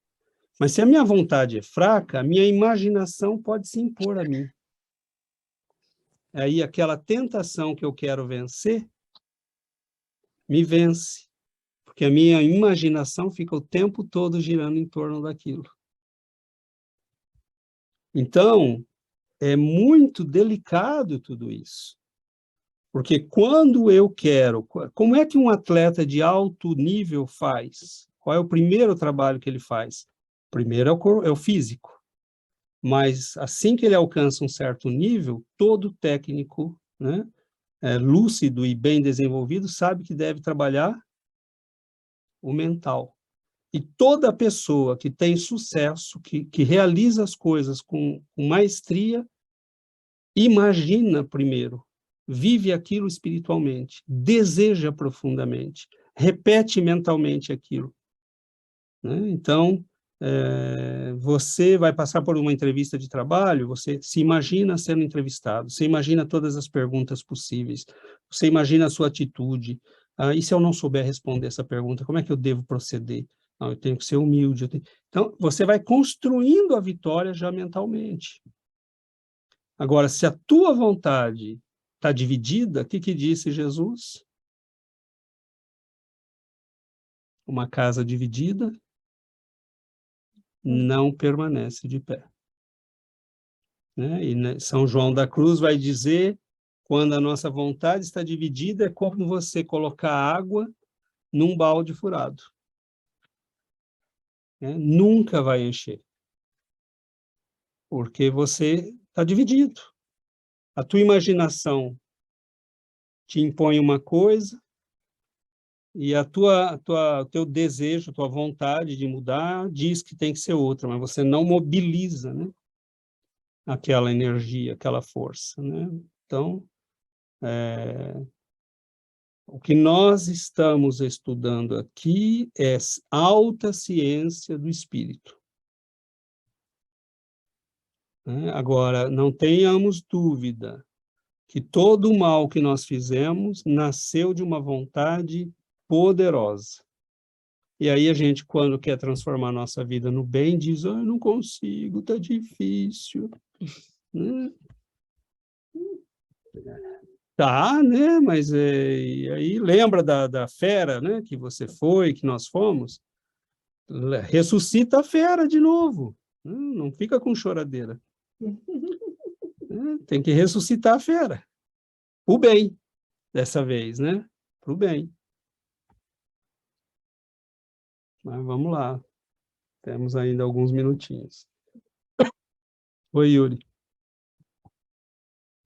Mas se a minha vontade é fraca, a minha imaginação pode se impor a mim. Aí aquela tentação que eu quero vencer, me vence, porque a minha imaginação fica o tempo todo girando em torno daquilo. Então, é muito delicado tudo isso. Porque quando eu quero... Como é que um atleta de alto nível faz? Qual é o primeiro trabalho que ele faz? Primeiro é o físico. Mas assim que ele alcança um certo nível, todo técnico, né, lúcido e bem desenvolvido sabe que deve trabalhar o mental. E toda pessoa que tem sucesso, que realiza as coisas com maestria, imagina primeiro, vive aquilo espiritualmente, deseja profundamente, repete mentalmente aquilo. Né? Então, você vai passar por uma entrevista de trabalho, você se imagina sendo entrevistado, você imagina todas as perguntas possíveis, você imagina a sua atitude, e se eu não souber responder essa pergunta, como é que eu devo proceder? Não, eu tenho que ser humilde. Então, você vai construindo a vitória já mentalmente. Agora, se a tua vontade está dividida, o que disse Jesus? Uma casa dividida não permanece de pé. Né? E São João da Cruz vai dizer, quando a nossa vontade está dividida, é como você colocar água num balde furado. Né? Nunca vai encher. Porque você está dividido. A tua imaginação te impõe uma coisa, e o teu desejo, a tua vontade de mudar diz que tem que ser outra, mas você não mobiliza, né, aquela energia, aquela força. Né? Então, o que nós estamos estudando aqui é alta ciência do espírito. Né? Agora, não tenhamos dúvida que todo o mal que nós fizemos nasceu de uma vontade poderosa. E aí a gente, quando quer transformar a nossa vida no bem, diz, eu não consigo, tá difícil. Né? Tá, né? Mas e aí lembra da fera, né? Que você foi, que nós fomos? Ressuscita a fera de novo. Não fica com choradeira. Tem que ressuscitar a fera. O bem, dessa vez, né? Para o bem. Mas vamos lá. Temos ainda alguns minutinhos. Oi, Yuri.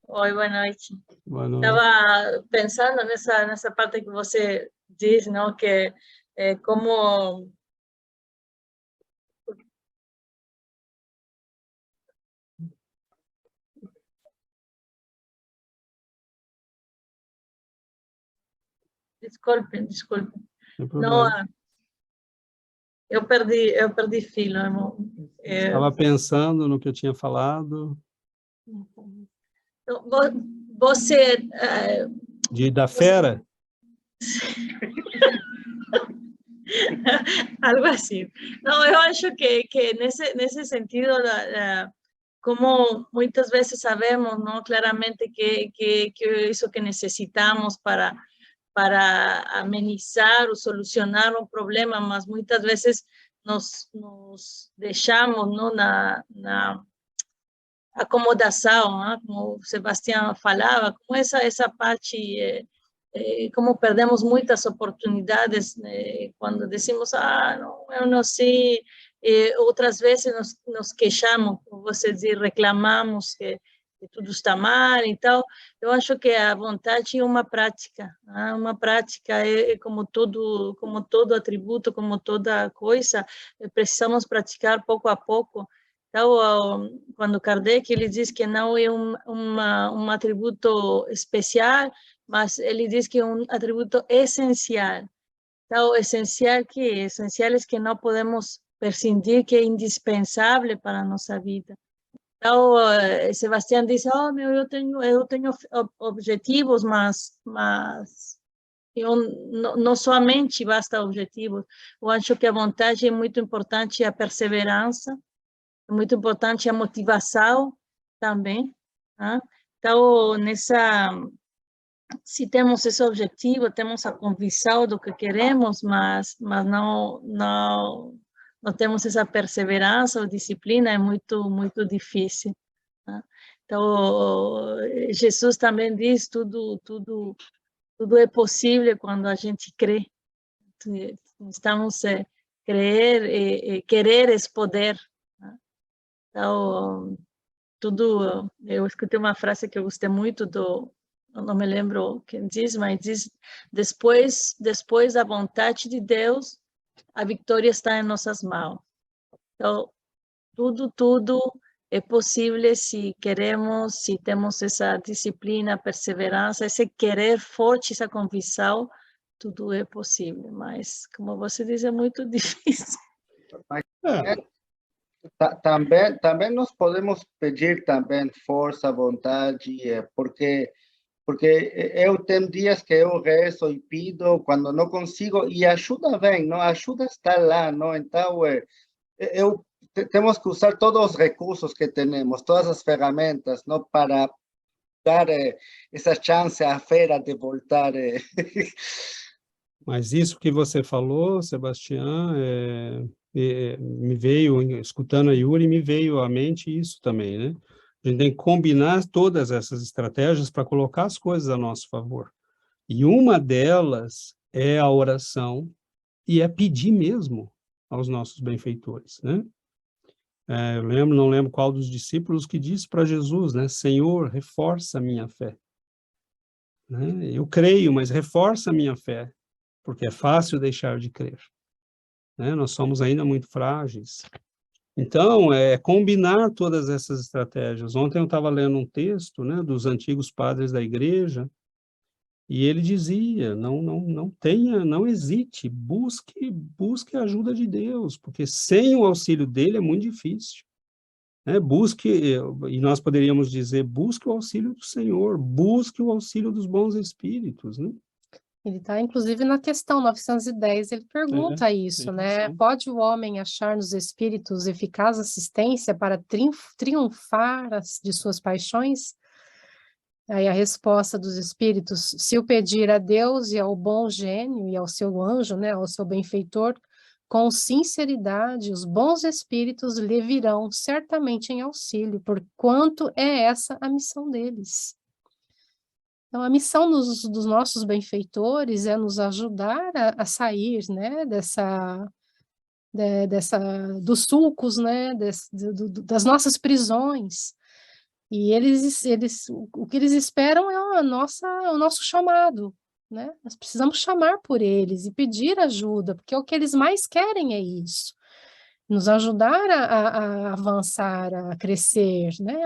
Oi, boa noite. Boa noite. Estava pensando nessa parte que você diz, não, que é como Desculpe. Sem Não, problema. eu perdi filo, irmão. Estava pensando no que eu tinha falado. Você... Da fera? Algo assim. Não, eu acho que nesse sentido, como muitas vezes sabemos, não, claramente que isso que necessitamos para amenizar ou solucionar um problema, mas muitas vezes nos deixamos, não, na acomodação, né? Como o Sebastião falava, como essa parte, como perdemos muitas oportunidades quando decimos, não, eu não sei, outras vezes nos queixamos, como você diz, reclamamos que tudo está mal e tal. Eu acho que a vontade é uma prática, né? Uma prática é como todo atributo, como toda coisa, precisamos praticar pouco a pouco. Então, quando Kardec ele diz que não é um atributo especial, mas ele diz que é um atributo essencial. Então, essencial é que não podemos prescindir, que é indispensável para a nossa vida. Então, Sebastião diz, eu tenho objetivos, mas eu não somente basta objetivos. Eu acho que a vontade é muito importante, a perseverança, é muito importante a motivação também, né? Então, se temos esse objetivo, temos a convicção do que queremos, mas não temos essa perseverança ou disciplina, é muito difícil, né? Então, Jesus também diz, tudo é possível quando a gente crê. Estamos crer e querer é poder. Então, eu escutei uma frase que eu gostei muito não me lembro quem diz, mas diz, depois da vontade de Deus, a vitória está em nossas mãos. Então, tudo é possível se queremos, se temos essa disciplina, perseverança, esse querer forte, essa convicção, tudo é possível, mas, como você diz, é muito difícil. Também nós podemos pedir também força, vontade, porque eu tenho dias que eu rezo e pido quando não consigo, e ajuda vem, não? Ajuda está lá, não? Então, temos que usar todos os recursos que temos, todas as ferramentas, não? Para dar essa chance à fera de voltar. Mas isso que você falou, Sebastião, me veio, escutando a Yuri, me veio à mente isso também, né? A gente tem que combinar todas essas estratégias para colocar as coisas a nosso favor. E uma delas é a oração e é pedir mesmo aos nossos benfeitores, né? Eu não lembro qual dos discípulos que disse para Jesus, né? Senhor, reforça a minha fé. Né? Eu creio, mas reforça a minha fé, porque é fácil deixar de crer. Né? Nós somos ainda muito frágeis. Então, combinar todas essas estratégias. Ontem eu estava lendo um texto, né, dos antigos padres da igreja, e ele dizia, não hesite, busque a ajuda de Deus, porque sem o auxílio dele é muito difícil. Né? E nós poderíamos dizer, busque o auxílio do Senhor, busque o auxílio dos bons espíritos, né? Ele está, inclusive, na questão 910, ele pergunta isso, né? Pode o homem achar nos espíritos eficaz assistência para triunfar de suas paixões? Aí a resposta dos espíritos, se o pedir a Deus e ao bom gênio e ao seu anjo, né, ao seu benfeitor, com sinceridade, os bons espíritos lhe virão certamente em auxílio, porquanto é essa a missão deles. Então, a missão dos nossos benfeitores é nos ajudar a sair, né, dos sulcos, né, das nossas prisões. E o que eles esperam é o nosso chamado, né? Nós precisamos chamar por eles e pedir ajuda, porque o que eles mais querem é isso. Nos ajudar a avançar, a crescer, né?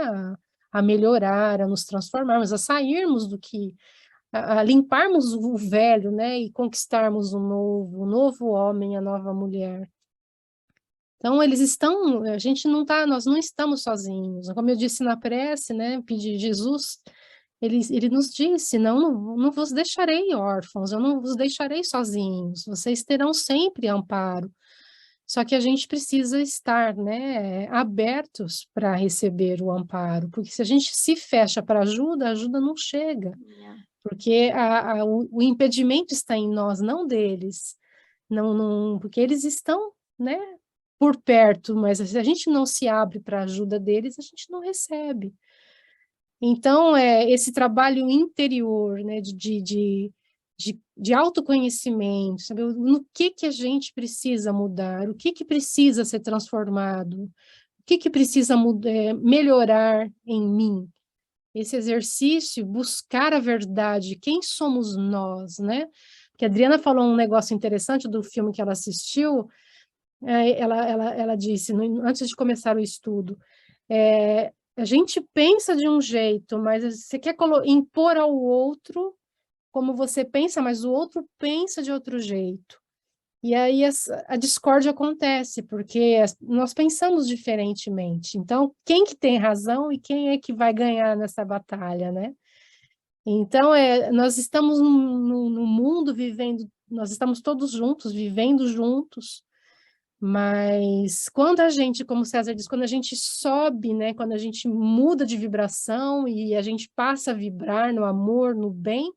A melhorar, a nos transformarmos, a sairmos a limparmos o velho, né, e conquistarmos o novo homem, a nova mulher. Então, eles estão, a gente não tá, nós não estamos sozinhos. Como eu disse na prece, né, pedir Jesus, ele nos disse, não vos deixarei órfãos, eu não vos deixarei sozinhos, vocês terão sempre amparo. Só que a gente precisa estar, né, abertos para receber o amparo, porque se a gente se fecha para ajuda, a ajuda não chega. Porque o impedimento está em nós, não deles. Porque eles estão, né, por perto, mas se a gente não se abre para a ajuda deles, a gente não recebe. Então, esse trabalho interior, né, de autoconhecimento, sabe, no que a gente precisa mudar, o que precisa ser transformado, o que precisa melhorar em mim. Esse exercício, buscar a verdade, quem somos nós, né? Porque a Adriana falou um negócio interessante do filme que ela assistiu, ela disse, antes de começar o estudo, a gente pensa de um jeito, mas você quer impor ao outro como você pensa, mas o outro pensa de outro jeito. E aí a discórdia acontece, porque nós pensamos diferentemente. Então, quem que tem razão e quem é que vai ganhar nessa batalha, né? Então, nós estamos no mundo vivendo, nós estamos todos juntos, vivendo juntos, mas quando a gente, como o César diz, quando a gente sobe, né, quando a gente muda de vibração e a gente passa a vibrar no amor, no bem,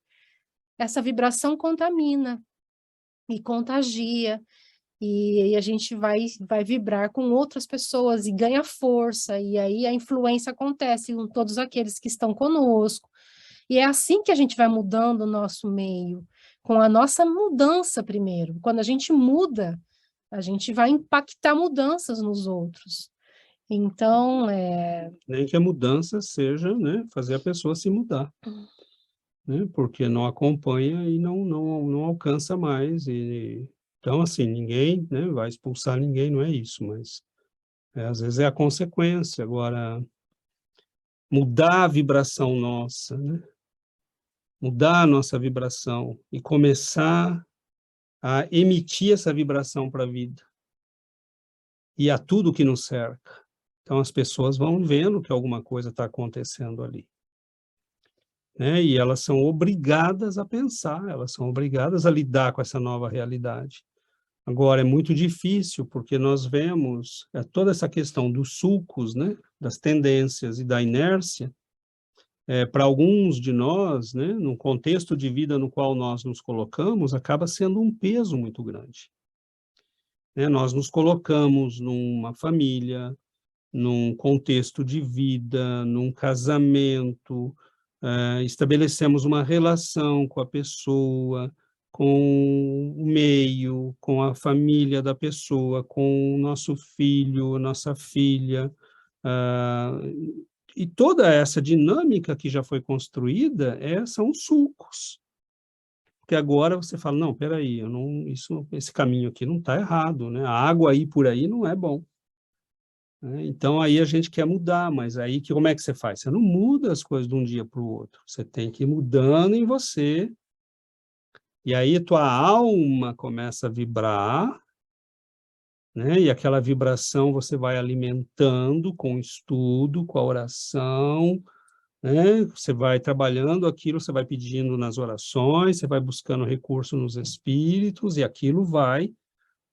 essa vibração contamina e contagia, e a gente vai vibrar com outras pessoas e ganha força, e aí a influência acontece com todos aqueles que estão conosco. E é assim que a gente vai mudando o nosso meio, com a nossa mudança primeiro. Quando a gente muda, a gente vai impactar mudanças nos outros. Então, Nem que a mudança seja, né, fazer a pessoa se mudar, né, porque não acompanha e não alcança mais. Então, assim, ninguém, né, vai expulsar ninguém, não é isso, mas às vezes é a consequência. Agora, mudar a vibração nossa, né, mudar a nossa vibração e começar a emitir essa vibração para a vida e a tudo que nos cerca. Então, as pessoas vão vendo que alguma coisa está acontecendo ali, né? E elas são obrigadas a pensar, elas são obrigadas a lidar com essa nova realidade. Agora, é muito difícil, porque nós vemos toda essa questão dos sulcos, né, das tendências e da inércia, para alguns de nós, né, no contexto de vida no qual nós nos colocamos, acaba sendo um peso muito grande. Né? Nós nos colocamos numa família, num contexto de vida, num casamento, estabelecemos uma relação com a pessoa, com o meio, com a família da pessoa, com o nosso filho, nossa filha, e toda essa dinâmica que já foi construída são os sulcos. Porque agora você fala, não, peraí, esse caminho aqui não está errado, né? A água aí por aí não é bom. Então, aí a gente quer mudar, mas aí como é que você faz? Você não muda as coisas de um dia para o outro, você tem que ir mudando em você, e aí tua alma começa a vibrar, né? E aquela vibração você vai alimentando com o estudo, com a oração, né? Você vai trabalhando aquilo, você vai pedindo nas orações, você vai buscando recurso nos espíritos, e aquilo vai.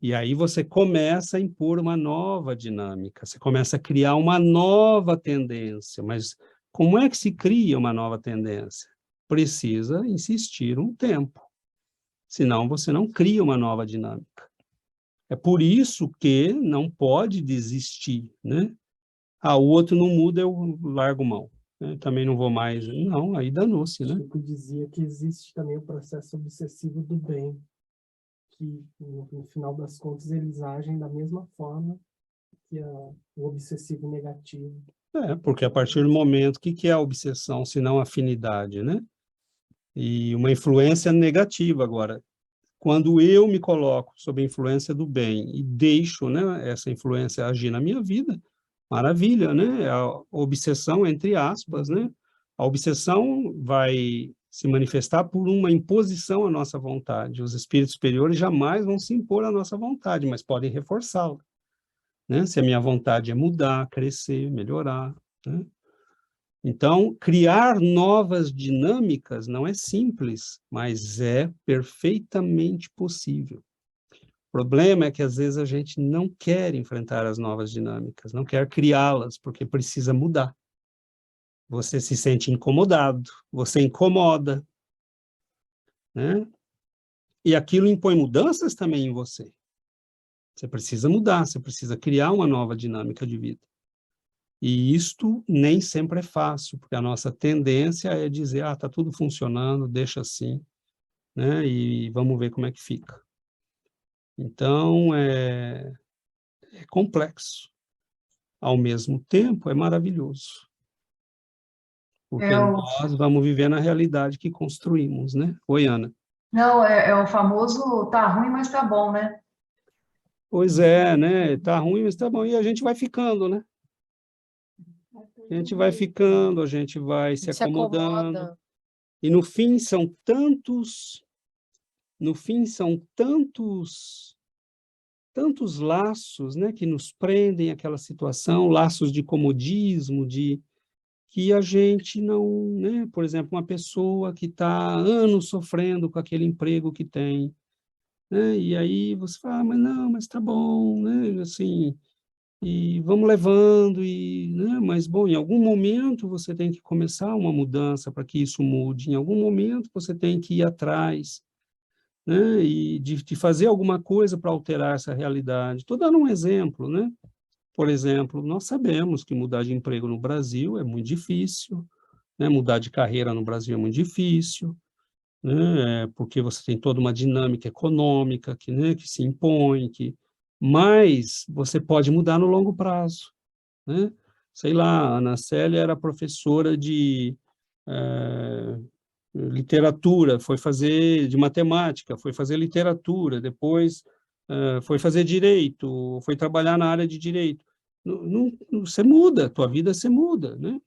E aí você começa a impor uma nova dinâmica, você começa a criar uma nova tendência. Mas como é que se cria uma nova tendência? Precisa insistir um tempo, senão você não cria uma nova dinâmica. É por isso que não pode desistir, né? O outro não muda, eu largo mão. Também não vou mais. Não, aí danou-se, né? Chico dizia que existe também o processo obsessivo do bem, que, no final das contas, eles agem da mesma forma que o obsessivo negativo. Porque a partir do momento, o que é a obsessão, se não afinidade, né? E uma influência negativa. Agora, quando eu me coloco sob a influência do bem e deixo, né, essa influência agir na minha vida, maravilha, né? A obsessão, entre aspas, né? A obsessão vai se manifestar por uma imposição à nossa vontade. Os espíritos superiores jamais vão se impor à nossa vontade, mas podem reforçá-la, né? Se a minha vontade é mudar, crescer, melhorar, né? Então, criar novas dinâmicas não é simples, mas é perfeitamente possível. O problema é que, às vezes, a gente não quer enfrentar as novas dinâmicas, não quer criá-las, porque precisa mudar. Você se sente incomodado, você incomoda, né? E aquilo impõe mudanças também em você. Você precisa mudar, você precisa criar uma nova dinâmica de vida. E isto nem sempre é fácil, porque a nossa tendência é dizer, está tudo funcionando, deixa assim, né? E vamos ver como é que fica. Então, é complexo. Ao mesmo tempo, é maravilhoso. Porque nós vamos viver na realidade que construímos, né? Oi, Ana. Não, é o famoso tá ruim, mas tá bom, né? Pois é, né? Tá ruim, mas tá bom. E a gente vai ficando, né? A gente vai ficando, a gente vai se acomodando. acomoda. E no fim são tantos laços, né, que nos prendem àquela situação, laços de comodismo, que a gente não, né, por exemplo, uma pessoa que está há anos sofrendo com aquele emprego que tem, né, e aí você fala, mas não, mas tá bom, né, assim, e vamos levando, né, mas, bom, em algum momento você tem que começar uma mudança para que isso mude, em algum momento você tem que ir atrás, né, e de fazer alguma coisa para alterar essa realidade. Estou dando um exemplo, né? Por exemplo, nós sabemos que mudar de emprego no Brasil é muito difícil, né? Mudar de carreira no Brasil é muito difícil, né? Porque você tem toda uma dinâmica econômica que, né, que se impõe, mas você pode mudar no longo prazo, né? Sei lá, a Ana Célia era professora de literatura, foi fazer de matemática, foi fazer literatura, depois foi fazer direito, foi trabalhar na área de direito. Você muda, tua vida se muda, né?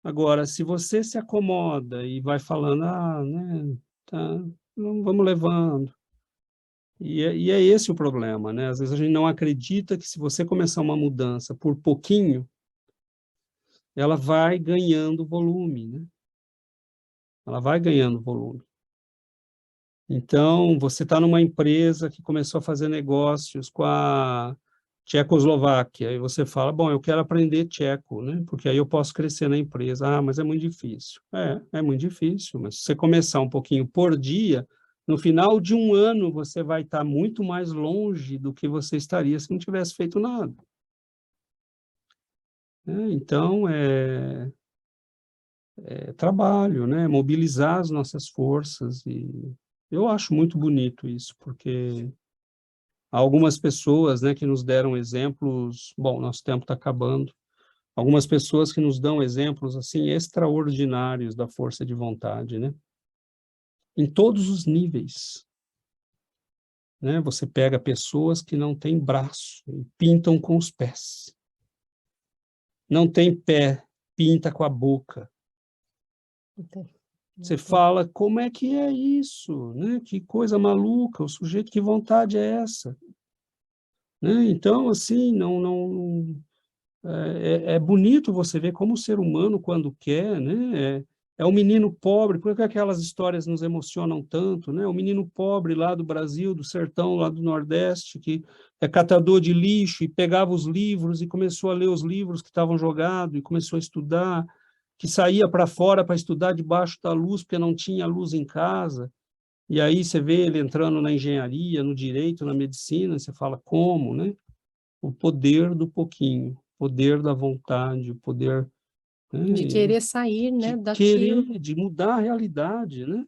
Agora, se você se acomoda e vai falando, né, tá, vamos levando. E é esse o problema, né? Às vezes a gente não acredita que se você começar uma mudança por pouquinho, ela vai ganhando volume, né? Ela vai ganhando volume. Então, você está numa empresa que começou a fazer negócios com a Tchecoslováquia, e você fala, bom, eu quero aprender tcheco, né? Porque aí eu posso crescer na empresa. Ah, mas é muito difícil. É muito difícil, mas se você começar um pouquinho por dia, no final de um ano você vai estar muito mais longe do que você estaria se não tivesse feito nada. Então, é trabalho, né? Mobilizar as nossas forças, e eu acho muito bonito isso, porque há algumas pessoas, né, que nos deram exemplos, bom, nosso tempo está acabando, algumas pessoas que nos dão exemplos, assim, extraordinários da força de vontade, né? Em todos os níveis, né? Você pega pessoas que não têm braço e pintam com os pés. Não tem pé, pinta com a boca. Você fala, como é que é isso? Né? Que coisa maluca, o sujeito, que vontade é essa? Né? Então, assim, é bonito você ver como o ser humano, quando quer, né? É um menino pobre, por que aquelas histórias nos emocionam tanto, né? O menino pobre lá do Brasil, do sertão, lá do Nordeste, que é catador de lixo e pegava os livros e começou a ler os livros que estavam jogados e começou a estudar, que saía para fora para estudar debaixo da luz, porque não tinha luz em casa. E aí você vê ele entrando na engenharia, no direito, na medicina, você fala, como, né? O poder do pouquinho, o poder da vontade, o poder... Né, de querer sair, né, de daquilo. querer, de mudar a realidade, né?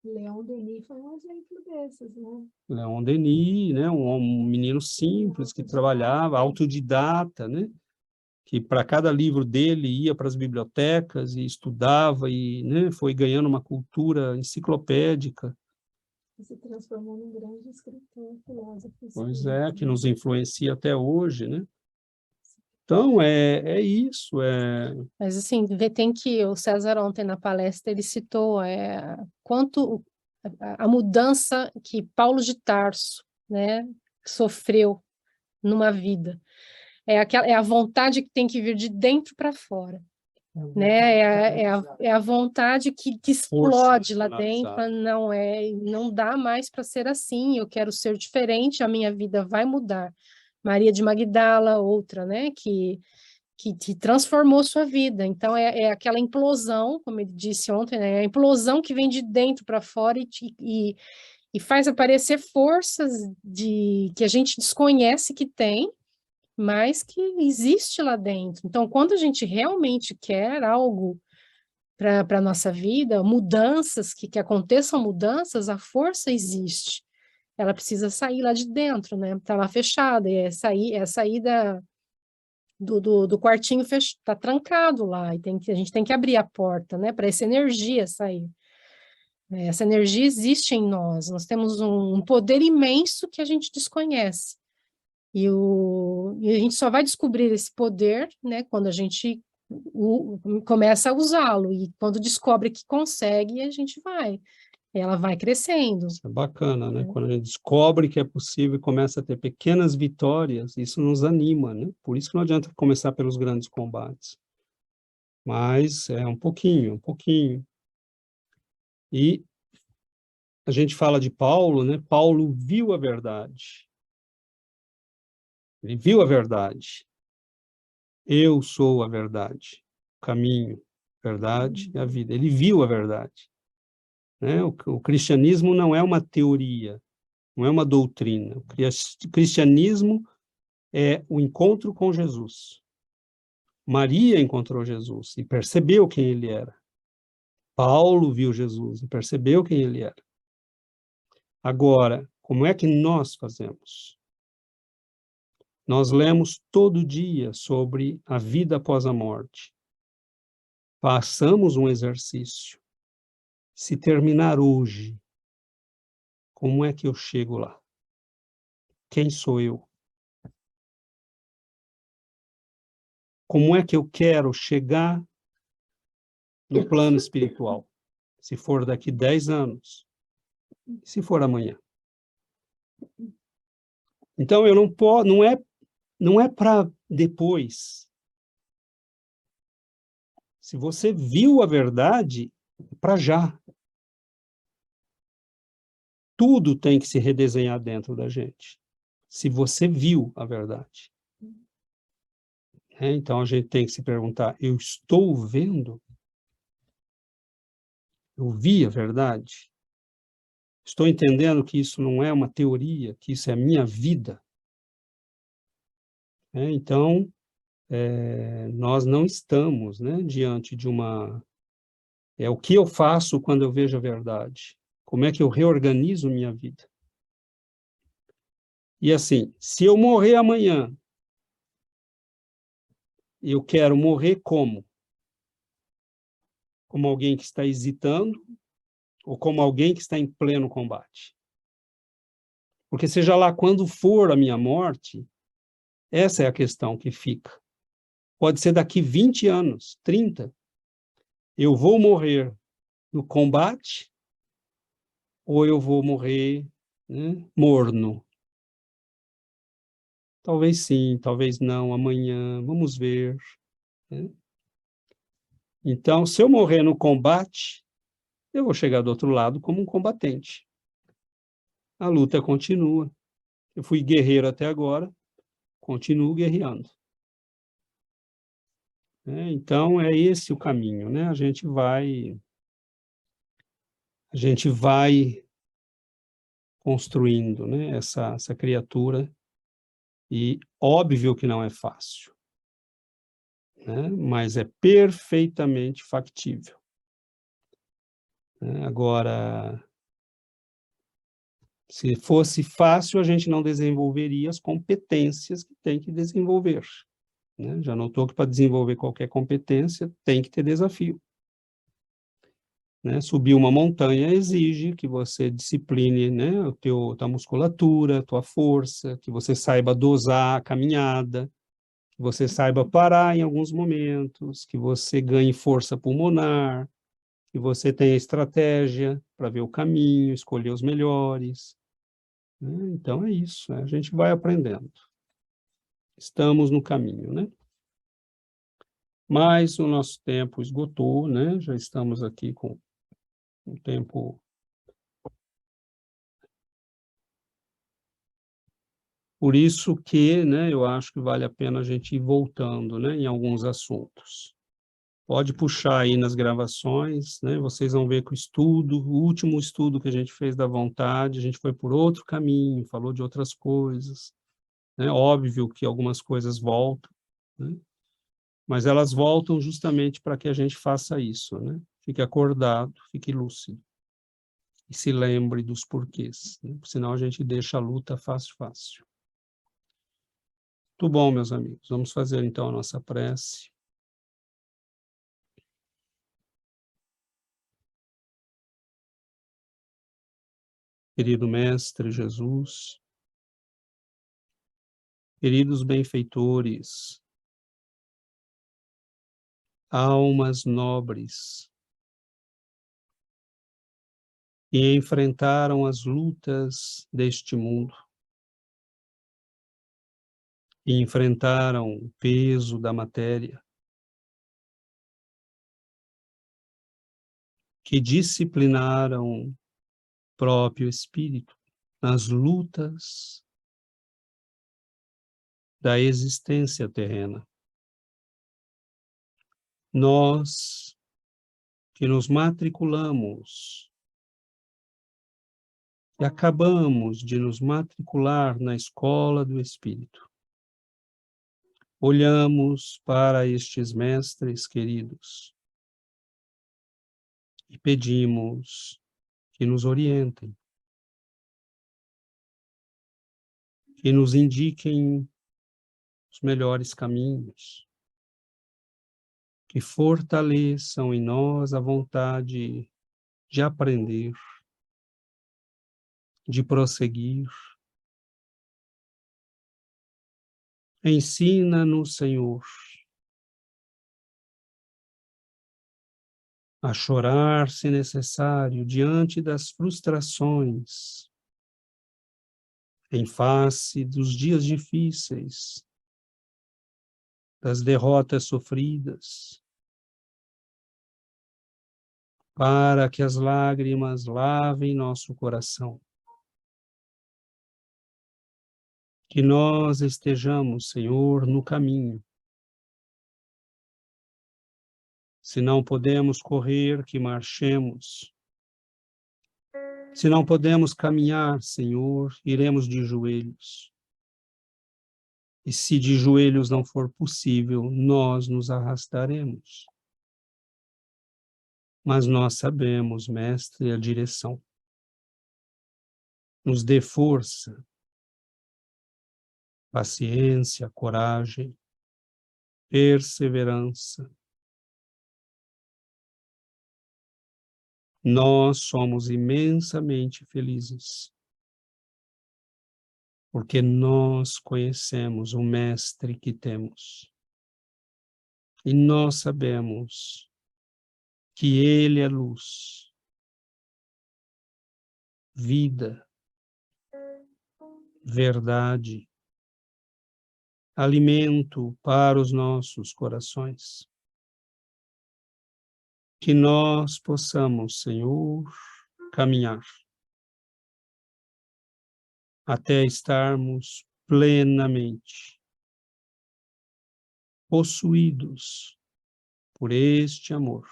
Leon Denis foi um exemplo desses, né? Leon Denis, né? Um menino simples que trabalhava, autodidata, né? Que para cada livro dele ia para as bibliotecas e estudava e, né, foi ganhando uma cultura enciclopédica. Se transformou num grande escritor, filósofo. Pois é, que nos influencia até hoje, né? Então, é isso, Mas assim, tem que, o César ontem na palestra, ele citou quanto a mudança que Paulo de Tarso, né, sofreu numa vida. É a vontade que tem que vir de dentro para fora, né? É a vontade que explode lá dentro, não dá mais para ser assim, eu quero ser diferente, a minha vida vai mudar. Maria de Magdala, outra, né, que transformou sua vida. Então, é aquela implosão, como ele disse ontem, né? É a implosão que vem de dentro para fora e faz aparecer forças que a gente desconhece que tem, mas que existe lá dentro. Então, quando a gente realmente quer algo para a nossa vida, mudanças, que aconteçam mudanças, a força existe. Ela precisa sair lá de dentro, né? Está lá fechada, é sair do quartinho tá trancado lá, e a gente tem que abrir a porta, né? Para essa energia sair. Essa energia existe em nós temos um poder imenso que a gente desconhece. E a gente só vai descobrir esse poder, né, quando a gente começa a usá-lo, e quando descobre que consegue, ela vai crescendo. É bacana, né? Quando a gente descobre que é possível e começa a ter pequenas vitórias, isso nos anima, né? Por isso que não adianta começar pelos grandes combates. Mas é um pouquinho. E a gente fala de Paulo, né? Paulo viu a verdade. Ele viu a verdade. Eu sou a verdade, o caminho, a verdade e a vida. Ele viu a verdade. Né? O cristianismo não é uma teoria, não é uma doutrina. O cristianismo é o encontro com Jesus. Maria encontrou Jesus e percebeu quem ele era. Paulo viu Jesus e percebeu quem ele era. Agora, como é que nós fazemos? Nós lemos todo dia sobre a vida após a morte. Façamos um exercício. Se terminar hoje, como é que eu chego lá? Quem sou eu? Como é que eu quero chegar no plano espiritual? Se for daqui 10 anos, se for amanhã. Então, eu não posso, não é para depois. Se você viu a verdade, é para já. Tudo tem que se redesenhar dentro da gente. Se você viu a verdade. Então, a gente tem que se perguntar, eu estou vendo? Eu vi a verdade? Estou entendendo que isso não é uma teoria, que isso é a minha vida? Então, nós não estamos, né, diante de uma... o que eu faço quando eu vejo a verdade? Como é que eu reorganizo minha vida? E assim, se eu morrer amanhã, eu quero morrer como? Como alguém que está hesitando ou como alguém que está em pleno combate? Porque seja lá quando for a minha morte, essa é a questão que fica. Pode ser daqui 20 anos, 30. Eu vou morrer no combate ou eu vou morrer, né, morno? Talvez sim, talvez não, amanhã, vamos ver. Né? Então, se eu morrer no combate, eu vou chegar do outro lado como um combatente. A luta continua. Eu fui guerreiro até agora, continuo guerreando. Então, é esse o caminho, né? A gente vai construindo, né, essa criatura, e óbvio que não é fácil, né? Mas é perfeitamente factível. Agora, se fosse fácil, a gente não desenvolveria as competências que tem que desenvolver. Né? Já notou que para desenvolver qualquer competência tem que ter desafio. Né? Subir uma montanha exige que você discipline, né, tua musculatura, tua força, que você saiba dosar a caminhada, que você saiba parar em alguns momentos, que você ganhe força pulmonar, que você tenha estratégia para ver o caminho, escolher os melhores, né? Então é isso, né? A gente vai aprendendo. Estamos no caminho, né? Mas o nosso tempo esgotou, né? Já estamos aqui com um tempo. Por isso que, né, eu acho que vale a pena a gente ir voltando, né, em alguns assuntos. Pode puxar aí nas gravações, né? Vocês vão ver que o último estudo que a gente fez da vontade, a gente foi por outro caminho, falou de outras coisas, né? Óbvio que algumas coisas voltam, né? Mas elas voltam justamente para que a gente faça isso, né? Fique acordado, fique lúcido e se lembre dos porquês, né? Senão a gente deixa a luta fácil. Muito bom, meus amigos. Vamos fazer então a nossa prece. Querido Mestre Jesus, queridos benfeitores, almas nobres, que enfrentaram as lutas deste mundo, que enfrentaram o peso da matéria, que disciplinaram o próprio espírito nas lutas da existência terrena. Nós que nos matriculamos e acabamos de nos matricular na escola do Espírito, olhamos para estes mestres queridos e pedimos que nos orientem, que nos indiquem os melhores caminhos, que fortaleçam em nós a vontade de aprender, de prosseguir. Ensina-nos, Senhor, a chorar, se necessário, diante das frustrações, em face dos dias difíceis, das derrotas sofridas, para que as lágrimas lavem nosso coração. Que nós estejamos, Senhor, no caminho. Se não podemos correr, que marchemos. Se não podemos caminhar, Senhor, iremos de joelhos. E se de joelhos não for possível, nós nos arrastaremos. Mas nós sabemos, Mestre, a direção. Nos dê força, paciência, coragem, perseverança. Nós somos imensamente felizes, porque nós conhecemos o Mestre que temos. E nós sabemos que Ele é luz, vida, verdade, alimento para os nossos corações. Que nós possamos, Senhor, caminhar até estarmos plenamente possuídos por este amor,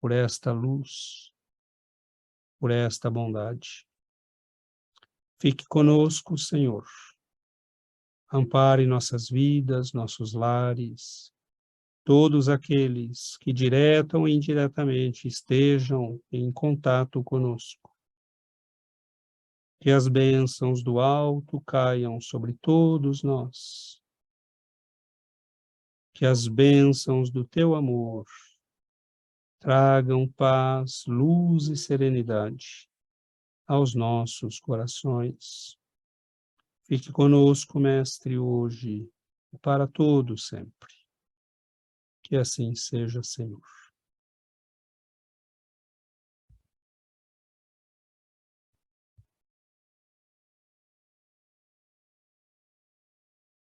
por esta luz, por esta bondade. Fique conosco, Senhor. Ampare nossas vidas, nossos lares, todos aqueles que direta ou indiretamente estejam em contato conosco. Que as bênçãos do alto caiam sobre todos nós. Que as bênçãos do teu amor tragam paz, luz e serenidade aos nossos corações. Fique conosco, Mestre, hoje para todos sempre. Que assim seja, Senhor.